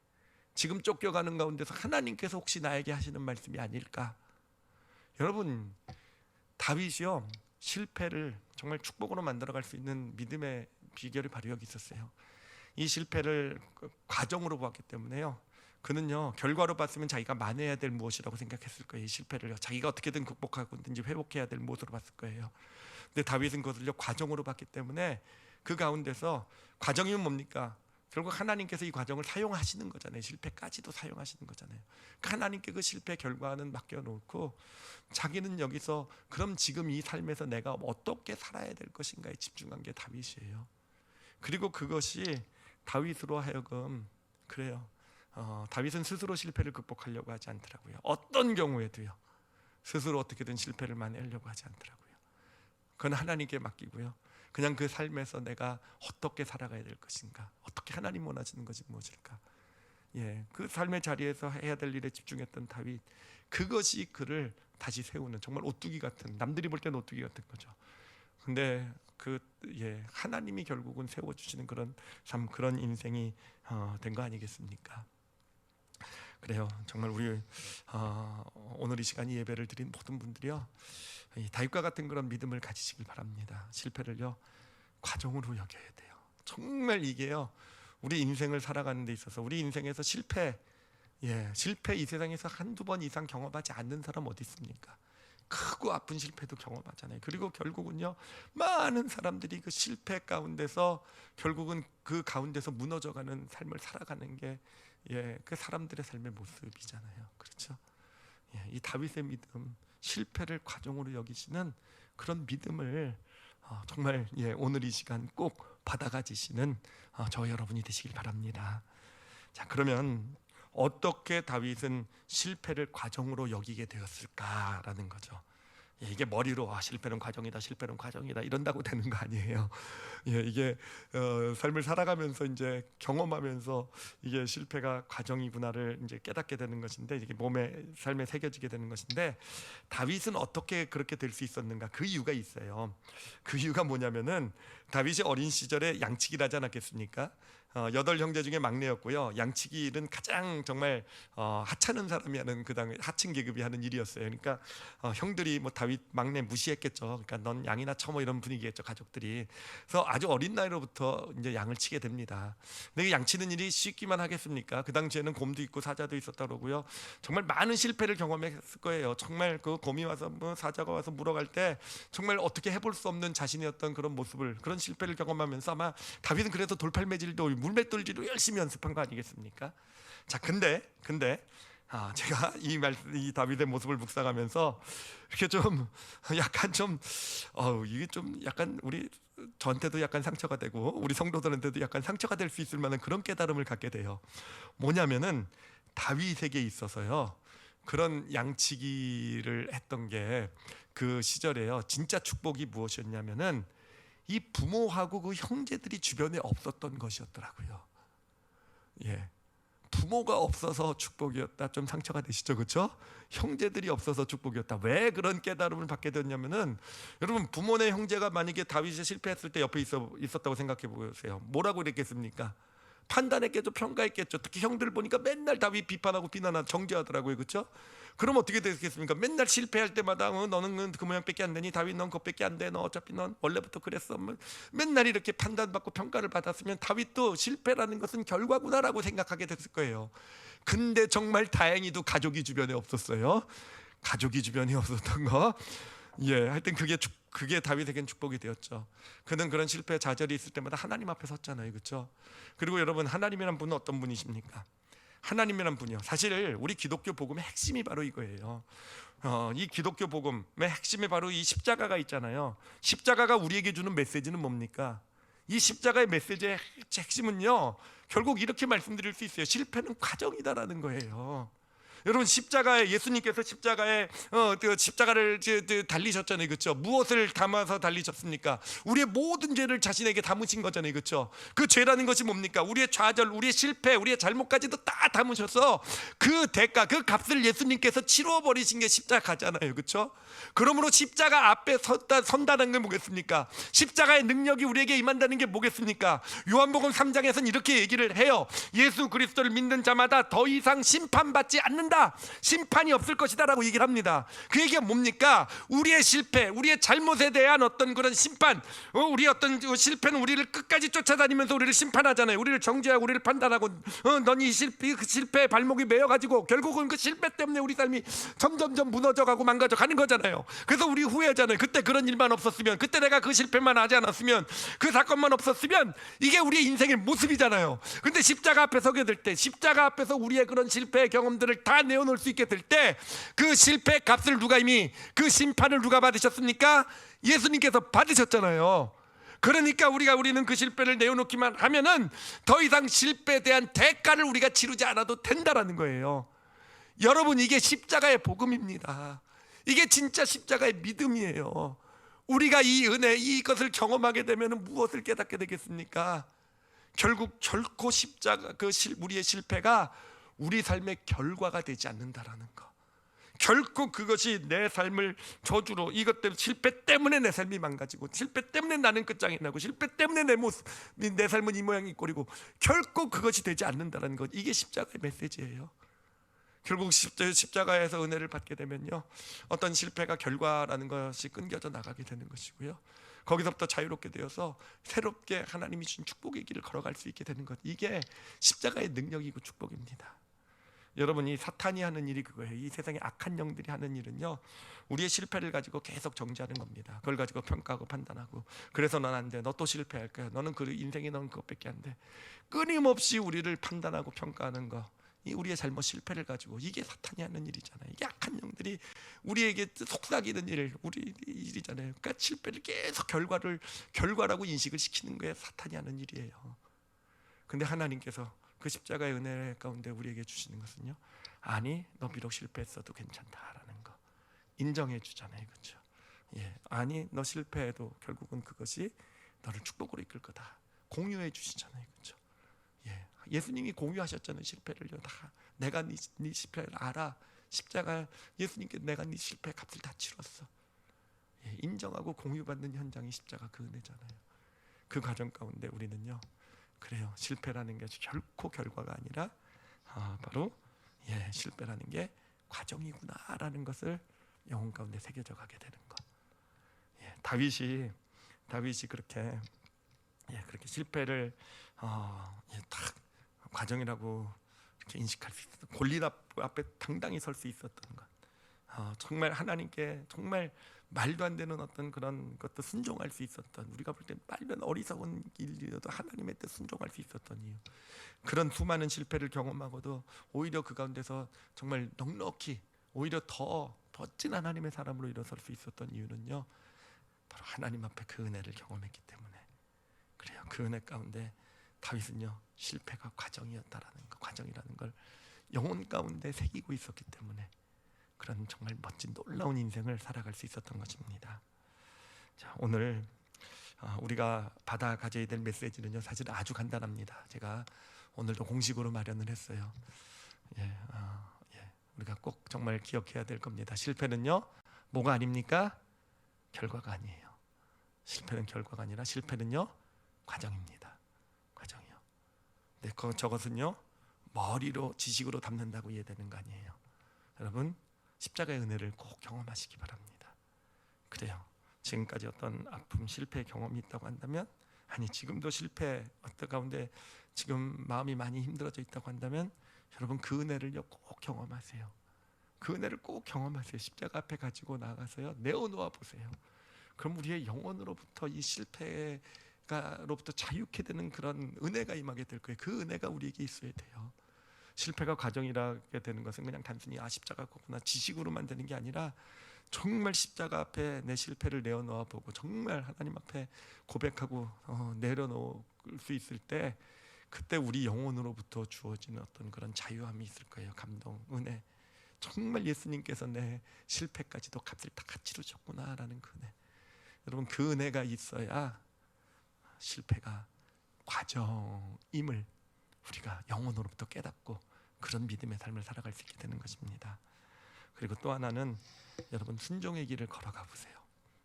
지금 쫓겨가는 가운데서 하나님께서 혹시 나에게 하시는 말씀이 아닐까? 여러분, 다윗이요, 실패를 정말 축복으로 만들어갈 수 있는 믿음의 비결이 바로 여기 있었어요. 이 실패를 과정으로 보았기 때문에요, 그는요 결과로 봤으면 자기가 만회해야 될 무엇이라고 생각했을 거예요. 이 실패를요 자기가 어떻게든 극복하고든지 회복해야 될 무엇으로 봤을 거예요. 근데 다윗은 그것을요 과정으로 봤기 때문에 그 가운데서, 과정이면 뭡니까? 결국 하나님께서 이 과정을 사용하시는 거잖아요. 실패까지도 사용하시는 거잖아요. 하나님께 그 실패 결과는 맡겨놓고 자기는 여기서 그럼 지금 이 삶에서 내가 어떻게 살아야 될 것인가에 집중한 게 다윗이에요. 그리고 그것이 다윗으로 하여금, 그래요, 다윗은 스스로 실패를 극복하려고 하지 않더라고요. 어떤 경우에도요 스스로 어떻게든 실패를 만회하려고 하지 않더라고요. 그건 하나님께 맡기고요, 그냥 그 삶에서 내가 어떻게 살아가야 될 것인가, 어떻게 하나님 원하시는 것이 무엇일까, 그 삶의 자리에서 해야 될 일에 집중했던 다윗, 그것이 그를 다시 세우는, 정말 오뚜기 같은, 남들이 볼 때는 오뚜기 같은 거죠. 근데 하나님이 결국은 세워주시는 그런 삶, 그런 인생이 된 거 아니겠습니까? 그래요, 정말 우리 오늘 이 시간 이 예배를 드린 모든 분들이요, 이 다윗과 같은 그런 믿음을 가지시길 바랍니다. 실패를요 과정으로 여겨야 돼요. 정말 이게요 우리 인생을 살아가는 데 있어서, 우리 인생에서 실패 이 세상에서 한두 번 이상 경험하지 않는 사람 어디 있습니까? 크고 아픈 실패도 경험하잖아요. 그리고 결국은요 많은 사람들이 그 실패 가운데서 결국은 그 가운데서 무너져가는 삶을 살아가는 게 그 사람들의 삶의 모습이잖아요. 그렇죠? 이 다윗의 믿음, 실패를 과정으로 여기시는 그런 믿음을 정말 오늘 이 시간 꼭 받아가지시는 저 여러분이 되시길 바랍니다. 자, 그러면 어떻게 다윗은 실패를 과정으로 여기게 되었을까라는 거죠. 이게 머리로 실패는 과정이다, 실패는 과정이다 이런다고 되는 거 아니에요. 이게 삶을 살아가면서 이제 경험하면서 이게 실패가 과정이구나를 이제 깨닫게 되는 것인데, 이게 몸에 삶에 새겨지게 되는 것인데, 다윗은 어떻게 그렇게 될 수 있었는가? 그 이유가 있어요. 그 이유가 뭐냐면은, 다윗이 어린 시절에 양치기를 하지 않았겠습니까? 8형제 중에 막내였고요. 양치기는 가장 정말 하찮은 사람이 하는, 그 당시 하층 계급이 하는 일이었어요. 그러니까 형들이 뭐 다윗 막내 무시했겠죠. 그러니까 넌 양이나 쳐, 뭐 이런 분위기겠죠, 가족들이. 그래서 아주 어린 나이로부터 이제 양을 치게 됩니다. 근데 그 양치는 일이 쉽기만 하겠습니까? 그 당시에는 곰도 있고 사자도 있었다 그러고요. 정말 많은 실패를 경험했을 거예요. 정말 그 곰이 와서 뭐 사자가 와서 물어갈 때 정말 어떻게 해볼 수 없는 자신이었던 그런 모습을, 그런 실패를 경험하면서 아마 다윗은 그래서 돌팔매질도 물맷돌질도 열심히 연습한 거 아니겠습니까? 자, 근데 제가 이 다윗의 모습을 묵상하면서 이렇게 좀 약간 이게 좀 약간 저한테도 약간 상처가 되고 우리 성도들한테도 약간 상처가 될 수 있을 만한 그런 깨달음을 갖게 돼요. 뭐냐면은 다윗에게 있어서요, 그런 양치기를 했던 게 그 시절에요 진짜 축복이 무엇이었냐면은 이 부모하고 그 형제들이 주변에 없었던 것이었더라고요. 부모가 없어서 축복이었다, 좀 상처가 되시죠, 그렇죠? 형제들이 없어서 축복이었다. 왜 그런 깨달음을 받게 됐냐면은, 여러분, 부모네 형제가 만약에 다윗이 실패했을 때 옆에 있었다고 생각해 보세요. 뭐라고 그랬겠습니까? 판단했겠죠, 평가했겠죠. 특히 형들 보니까 맨날 다윗 비판하고 비난하고 정죄하더라고요, 그렇죠? 그럼 어떻게 되겠습니까? 맨날 실패할 때마다 너는 그 모양밖에 안 되니, 다윗 넌 그것밖에 안 돼, 너 어차피 넌 원래부터 그랬어, 맨날 이렇게 판단받고 평가를 받았으면 다윗도 실패라는 것은 결과구나라고 생각하게 됐을 거예요. 근데 정말 다행히도 가족이 주변에 없었어요. 가족이 주변에 없었던 거, 하여튼 그게 다윗에겐 축복이 되었죠. 그는 그런 실패 좌절이 있을 때마다 하나님 앞에 섰잖아요, 그렇죠? 그리고 여러분, 하나님이란 분은 어떤 분이십니까? 하나님이란 분이요, 사실 우리 기독교 복음의 핵심이 바로 이거예요. 이 기독교 복음의 핵심이 바로 이 십자가가 있잖아요. 십자가가 우리에게 주는 메시지는 뭡니까? 이 십자가의 메시지의 핵심은요, 결국 이렇게 말씀드릴 수 있어요. 실패는 과정이다라는 거예요. 여러분 십자가에 예수님께서 십자가에 그 십자가를 달리셨잖아요, 그렇죠? 무엇을 담아서 달리셨습니까? 우리의 모든 죄를 자신에게 담으신 거잖아요, 그렇죠? 그 죄라는 것이 뭡니까? 우리의 좌절, 우리의 실패, 우리의 잘못까지도 다 담으셔서 그 대가, 그 값을 예수님께서 치루어 버리신 게 십자가잖아요, 그렇죠? 그러므로 십자가 앞에 선다는 게 뭐겠습니까? 십자가의 능력이 우리에게 임한다는 게 뭐겠습니까? 요한복음 3장에서는 이렇게 얘기를 해요. 예수 그리스도를 믿는 자마다 더 이상 심판받지 않는다, 심판이 없을 것이다 라고 얘기를 합니다. 그 얘기가 뭡니까? 우리의 실패, 우리의 잘못에 대한 어떤 그런 심판, 우리 어떤 실패는 우리를 끝까지 쫓아다니면서 우리를 심판하잖아요. 우리를 정죄하고 우리를 판단하고, 넌 이 실패에 발목이 매여가지고 결국은 그 실패 때문에 우리 삶이 점점점 무너져가고 망가져가는 거잖아요. 그래서 우리 후회하잖아요. 그때 그런 일만 없었으면, 그때 내가 그 실패만 하지 않았으면, 그 사건만 없었으면, 이게 우리의 인생의 모습이잖아요. 근데 십자가 앞에 서게 될 때, 십자가 앞에서 우리의 그런 실패의 경험들을 다 내어놓을 수 있게 될 때, 그 실패 값을 누가 이미, 그 심판을 누가 받으셨습니까? 예수님께서 받으셨잖아요. 그러니까 우리는 그 실패를 내어놓기만 하면은 더 이상 실패에 대한 대가를 우리가 치르지 않아도 된다라는 거예요. 여러분, 이게 십자가의 복음입니다. 이게 진짜 십자가의 믿음이에요. 우리가 이 은혜, 이것을 경험하게 되면 무엇을 깨닫게 되겠습니까? 결국 결코 십자가, 우리의 실패가 우리 삶의 결과가 되지 않는다라는 거. 결코 그것이 내 삶을 저주로, 이것 때문에, 실패 때문에 내 삶이 망가지고, 실패 때문에 나는 끝장이 나고, 실패 때문에 내 삶은 이 모양이 꼴이고, 결코 그것이 되지 않는다는 것. 이게 십자가의 메시지예요. 결국 십자가에서 은혜를 받게 되면요, 어떤 실패가 결과라는 것이 끊겨져 나가게 되는 것이고요, 거기서부터 자유롭게 되어서 새롭게 하나님이 주신 축복의 길을 걸어갈 수 있게 되는 것. 이게 십자가의 능력이고 축복입니다. 여러분, 이 사탄이 하는 일이 그거예요. 이 세상의 악한 영들이 하는 일은요, 우리의 실패를 가지고 계속 정죄하는 겁니다. 그걸 가지고 평가하고 판단하고, 그래서 넌 안 돼, 너 또 실패할 거야, 너는 그 인생이 넌 그것밖에 안 돼, 끊임없이 우리를 판단하고 평가하는 거, 이 우리의 잘못 실패를 가지고, 이게 사탄이 하는 일이잖아요. 이게 악한 영들이 우리에게 속삭이는 우리 일이잖아요. 그러니까 실패를 계속 결과라고 인식을 시키는 거에 사탄이 하는 일이에요. 근데 하나님께서 그 십자가의 은혜 가운데 우리에게 주시는 것은요, 아니, 너 비록 실패했어도 괜찮다라는 거 인정해 주잖아요, 그렇죠? 예, 아니, 너 실패해도 결국은 그것이 너를 축복으로 이끌 거다, 공유해 주시잖아요, 그렇죠? 예, 예수님이 공유하셨잖아요, 실패를요. 다 내가 네 실패를 알아. 십자가, 예수님께 내가 네 실패 값을 다 치렀어. 예, 인정하고 공유받는 현장이 십자가 그 은혜잖아요. 그 과정 가운데 우리는요, 그래요, 실패라는 게 결코 결과가 아니라 바로 실패라는 게 과정이구나라는 것을 영혼 가운데 새겨져 가게 되는 것. 다윗이 그렇게 실패를 딱 과정이라고 이렇게 인식할 수 있었던, 골리앗 앞에 당당히 설 수 있었던 것, 정말 하나님께 정말 말도 안 되는 어떤 그런 것도 순종할 수 있었던, 우리가 볼 때 말도 어리석은 일이라도 하나님의 뜻 순종할 수 있었던 이유, 그런 수많은 실패를 경험하고도 오히려 그 가운데서 정말 넉넉히 오히려 더 멋진 하나님의 사람으로 일어설 수 있었던 이유는요, 바로 하나님 앞에 그 은혜를 경험했기 때문에 그래요. 그 은혜 가운데 다윗은요, 실패가 과정이었다라는 거, 과정이라는 걸 영혼 가운데 새기고 있었기 때문에 그런 정말 멋진 놀라운 인생을 살아갈 수 있었던 것입니다. 자, 오늘 우리가 받아 가져야 될 메시지는요, 사실 아주 간단합니다. 제가 오늘도 공식으로 마련을 했어요. 우리가 꼭 정말 기억해야 될 겁니다. 실패는요, 뭐가 아닙니까? 결과가 아니에요. 실패는 결과가 아니라 실패는요, 과정입니다. 과정이요. 근데 저것은요, 머리로 지식으로 담는다고 이해되는 거 아니에요. 여러분, 십자가의 은혜를 꼭 경험하시기 바랍니다. 그래요. 지금까지 어떤 아픔, 실패 경험이 있다고 한다면, 아니 지금도 실패 어떤 가운데 지금 마음이 많이 힘들어져 있다고 한다면, 여러분 그 은혜를요 꼭 경험하세요. 그 은혜를 꼭 경험하세요. 십자가 앞에 가지고 나가서요 내어놓아 보세요. 그럼 우리의 영혼으로부터 이 실패로부터 자유케 되는 그런 은혜가 임하게 될 거예요. 그 은혜가 우리에게 있어야 돼요. 실패가 과정이라게 되는 것은 그냥 단순히 십자가구나 지식으로만 되는 게 아니라, 정말 십자가 앞에 내 실패를 내어놓아 보고 정말 하나님 앞에 고백하고 내려놓을 수 있을 때, 그때 우리 영혼으로부터 주어지는 어떤 그런 자유함이 있을 거예요. 감동, 은혜. 정말 예수님께서 내 실패까지도 값을 다 치르셨구나라는 그 은혜. 여러분, 그 은혜가 있어야 실패가 과정임을 우리가 영혼으로부터 깨닫고 그런 믿음의 삶을 살아갈 수 있게 되는 것입니다. 그리고 또 하나는 여러분, 순종의 길을 걸어가 보세요.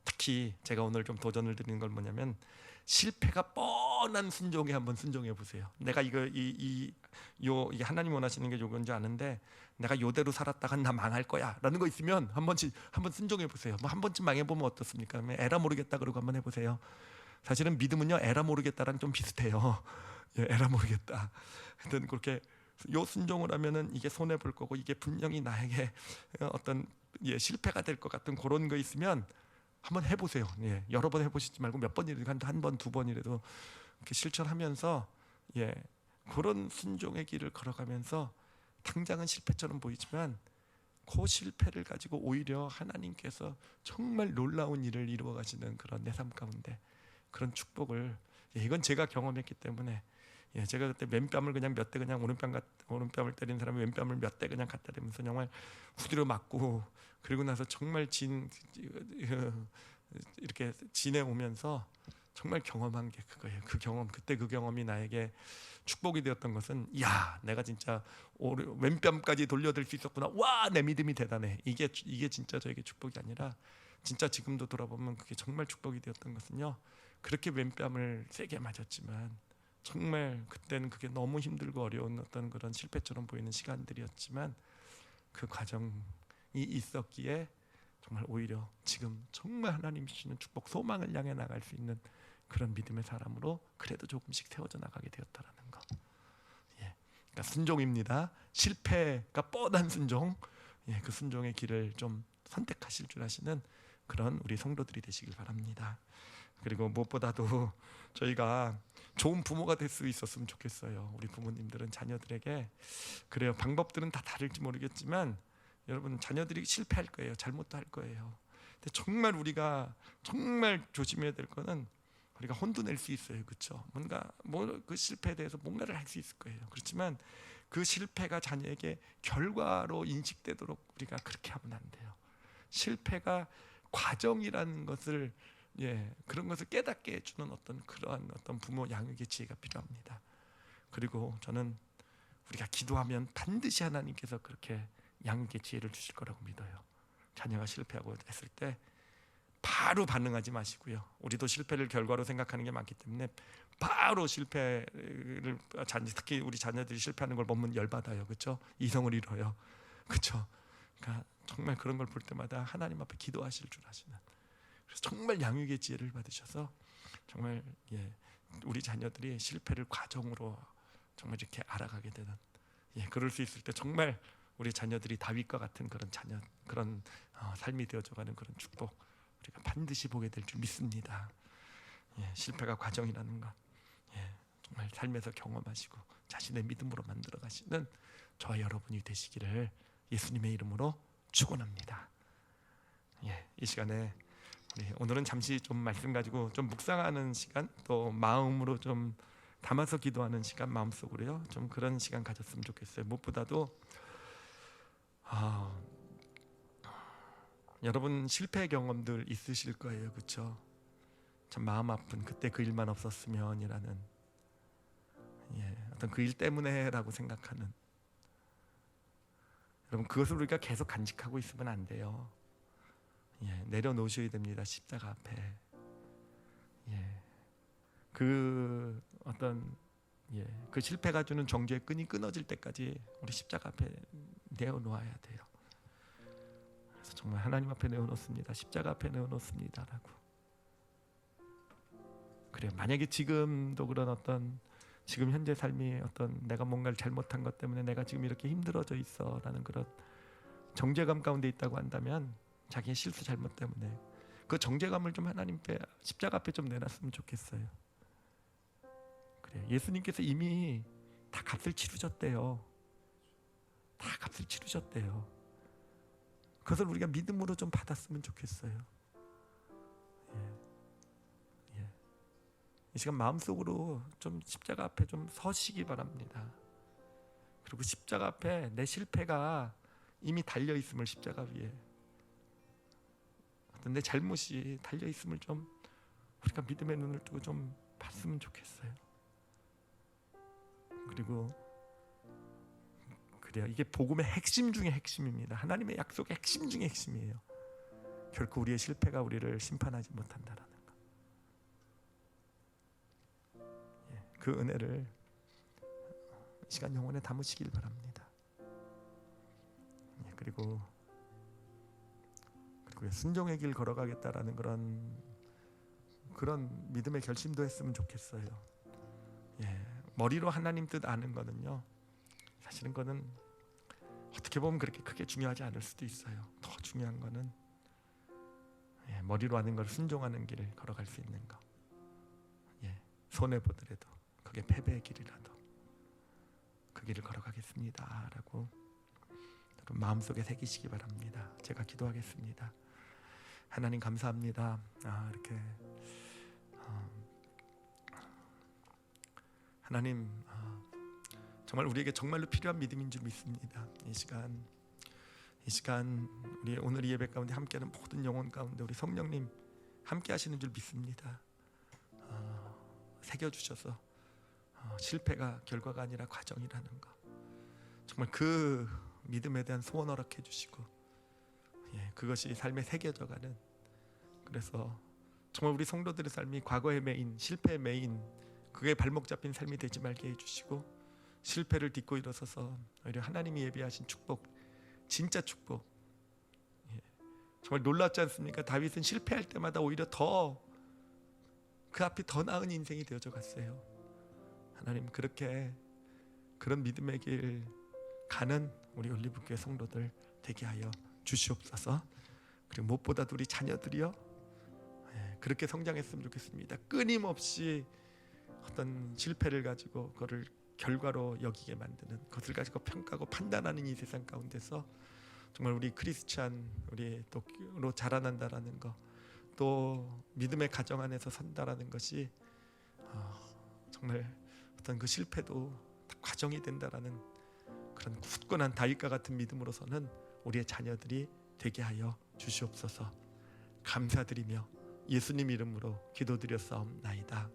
특히 제가 오늘 좀 도전을 드리는 건 뭐냐면, 실패가 뻔한 순종에 한번 순종해 보세요. 내가 이게 하나님 원하시는 게 요건지 아는데 내가 요대로 살았다간 나 망할 거야 라는 거 있으면 한번 순종해 보세요. 뭐 한 번쯤 망해보면 어떻습니까? 에라 모르겠다 그러고 한번 해보세요. 사실은 믿음은요, 에라 모르겠다랑 좀 비슷해요. 예, 에라 모르겠다. 하여튼 그렇게 요 순종을 하면은 이게 손해 볼 거고, 이게 분명히 나에게 어떤 실패가 될 것 같은 그런 거 있으면 한번 해보세요. 예, 여러 번 해보시지 말고 몇 번이라도, 한 번, 두 번이라도 이렇게 실천하면서 그런 순종의 길을 걸어가면서 당장은 실패처럼 보이지만 그 실패를 가지고 오히려 하나님께서 정말 놀라운 일을 이루어 가시는 그런 내 삶 가운데 그런 축복을, 이건 제가 경험했기 때문에, 제가 그때 맨뺨을 그냥 몇 대 그냥 오른뺨을 때리는 사람이 왼뺨을 몇 대 그냥 갖다 대면서 정말 후드려 맞고, 그리고 나서 정말 이렇게 지내오면서 정말 경험한 게 그거예요. 그 경험, 그때 그 경험이 나에게 축복이 되었던 것은, 야, 내가 진짜 왼뺨까지 돌려들 수 있었구나. 와, 내 믿음이 대단해. 이게 진짜 저에게 축복이 아니라, 진짜 지금도 돌아보면 그게 정말 축복이 되었던 것은요, 그렇게 왼뺨을 세게 맞았지만 정말 그때는 그게 너무 힘들고 어려운 어떤 그런 실패처럼 보이는 시간들이었지만 그 과정이 있었기에 정말 오히려 지금 정말 하나님이 주시는 축복, 소망을 향해 나갈 수 있는 그런 믿음의 사람으로 그래도 조금씩 세워져 나가게 되었다라는 거. 그러니까 순종입니다. 실패가 뻔한 순종, 그 순종의 길을 좀 선택하실 줄 아시는 그런 우리 성도들이 되시길 바랍니다. 그리고 무엇보다도 저희가 좋은 부모가 될 수 있었으면 좋겠어요. 우리 부모님들은 자녀들에게, 그래요, 방법들은 다 다를지 모르겠지만 여러분, 자녀들이 실패할 거예요. 잘못도 할 거예요. 근데 정말 우리가 정말 조심해야 될 거는, 우리가 혼도 낼 수 있어요. 그렇죠? 그 실패에 대해서 뭔가를 할 수 있을 거예요. 그렇지만 그 실패가 자녀에게 결과로 인식되도록 우리가 그렇게 하면 안 돼요. 실패가 과정이라는 것을, 그런 것을 깨닫게 해주는 그러한 부모 양육의 지혜가 필요합니다. 그리고 저는 우리가 기도하면 반드시 하나님께서 그렇게 양육의 지혜를 주실 거라고 믿어요. 자녀가 실패하고 했을 때 바로 반응하지 마시고요. 우리도 실패를 결과로 생각하는 게 많기 때문에 바로 실패를, 특히 우리 자녀들이 실패하는 걸 보면 열받아요. 그렇죠? 이성을 잃어요. 그렇죠? 그러니까 정말 그런 걸 볼 때마다 하나님 앞에 기도하실 줄 아시는, 그래서 정말 양육의 지혜를 받으셔서 정말 우리 자녀들이 실패를 과정으로 정말 이렇게 알아가게 되는, 그럴 수 있을 때 정말 우리 자녀들이 다윗과 같은 그런 삶이 되어져가는 그런 축복 우리가 반드시 보게 될 줄 믿습니다. 실패가 과정이라는 것, 정말 삶에서 경험하시고 자신의 믿음으로 만들어 가시는 저와 여러분이 되시기를 예수님의 이름으로 축원합니다. 이 시간에 오늘은 잠시 좀 말씀 가지고 좀 묵상하는 시간, 또 마음으로 좀 담아서 기도하는 시간, 마음속으로요, 좀 그런 시간 가졌으면 좋겠어요. 무엇보다도 여러분 실패 경험들 있으실 거예요. 그렇죠? 참 마음 아픈, 그때 그 일만 없었으면이라는, 어떤 그 일 때문에라고 생각하는, 여러분 그것을 우리가 계속 간직하고 있으면 안 돼요. 내려놓으셔야 됩니다. 십자가 앞에. 그 실패가 주는 정죄의 끈이 끊어질 때까지 우리 십자가 앞에 내어놓아야 돼요. 그래서 정말 하나님 앞에 내어놓습니다. 십자가 앞에 내어놓습니다라고. 그래요. 만약에 지금도 그런 지금 현재 삶이 내가 뭔가를 잘못한 것 때문에 내가 지금 이렇게 힘들어져 있어라는 그런 정죄감 가운데 있다고 한다면, 자기의 실수 잘못 때문에 그 정죄감을 좀 하나님 앞에, 십자가 앞에 좀 내놨으면 좋겠어요. 그래, 예수님께서 이미 다 값을 치르셨대요. 다 값을 치르셨대요. 그것을 우리가 믿음으로 좀 받았으면 좋겠어요. 이 시간 마음속으로 좀 십자가 앞에 좀 서시기 바랍니다. 그리고 십자가 앞에 내 실패가 이미 달려 있음을 십자가 위에 어떤 내 잘못이 달려 있음을 좀 우리가 믿음의 눈을 뜨고 좀 봤으면 좋겠어요. 그리고 그래요. 이게 복음의 핵심 중의 핵심입니다. 하나님의 약속의 핵심 중의 핵심이에요. 결코 우리의 실패가 우리를 심판하지 못한다라는 거. 그 은혜를 이 시간 영혼에 담으시길 바랍니다. 그리고 순종의 길 걸어가겠다라는 그런 믿음의 결심도 했으면 좋겠어요. 머리로 하나님 뜻 아는 거는요, 사실은 그거는 어떻게 보면 그렇게 크게 중요하지 않을 수도 있어요. 더 중요한 거는 머리로 아는 걸 순종하는 길을 걸어갈 수 있는 거. 손해 보더라도 그게 패배의 길이라도 그 길을 걸어가겠습니다 라고 여러분 마음속에 새기시기 바랍니다. 제가 기도하겠습니다. 하나님 감사합니다. 이렇게 하나님 정말 우리에게 정말로 필요한 믿음인 줄 믿습니다. 이 시간 우리 오늘 이 예배 가운데 함께하는 모든 영혼 가운데 우리 성령님 함께 하시는 줄 믿습니다. 새겨주셔서 실패가 결과가 아니라 과정이라는 거, 정말 그 믿음에 대한 소원 허락해 주시고 그것이 삶에 새겨져가는, 그래서 정말 우리 성도들의 삶이 과거의 메인, 실패의 메인, 그게 발목 잡힌 삶이 되지 말게 해주시고 실패를 딛고 일어서서 오히려 하나님이 예비하신 축복, 진짜 축복, 정말 놀랍지 않습니까? 다윗은 실패할 때마다 오히려 더 그 앞이 더 나은 인생이 되어져 갔어요. 하나님 그런 믿음의 길 가는 우리 올리브교회 성도들 되게 하여 주시옵소서. 그리고 무엇보다도 우리 자녀들이요, 그렇게 성장했으면 좋겠습니다. 끊임없이 어떤 실패를 가지고 그거를 결과로 여기게 만드는, 그것을 가지고 평가하고 판단하는 이 세상 가운데서 정말 우리 크리스찬, 우리 또로 자라난다라는 거, 또 믿음의 가정 안에서 산다라는 것이 정말 어떤 그 실패도 다 과정이 된다라는 그런 굳건한 다윗과 같은 믿음으로서는 우리의 자녀들이 되게 하여 주시옵소서. 감사드리며 예수님 이름으로 기도드렸사옵나이다.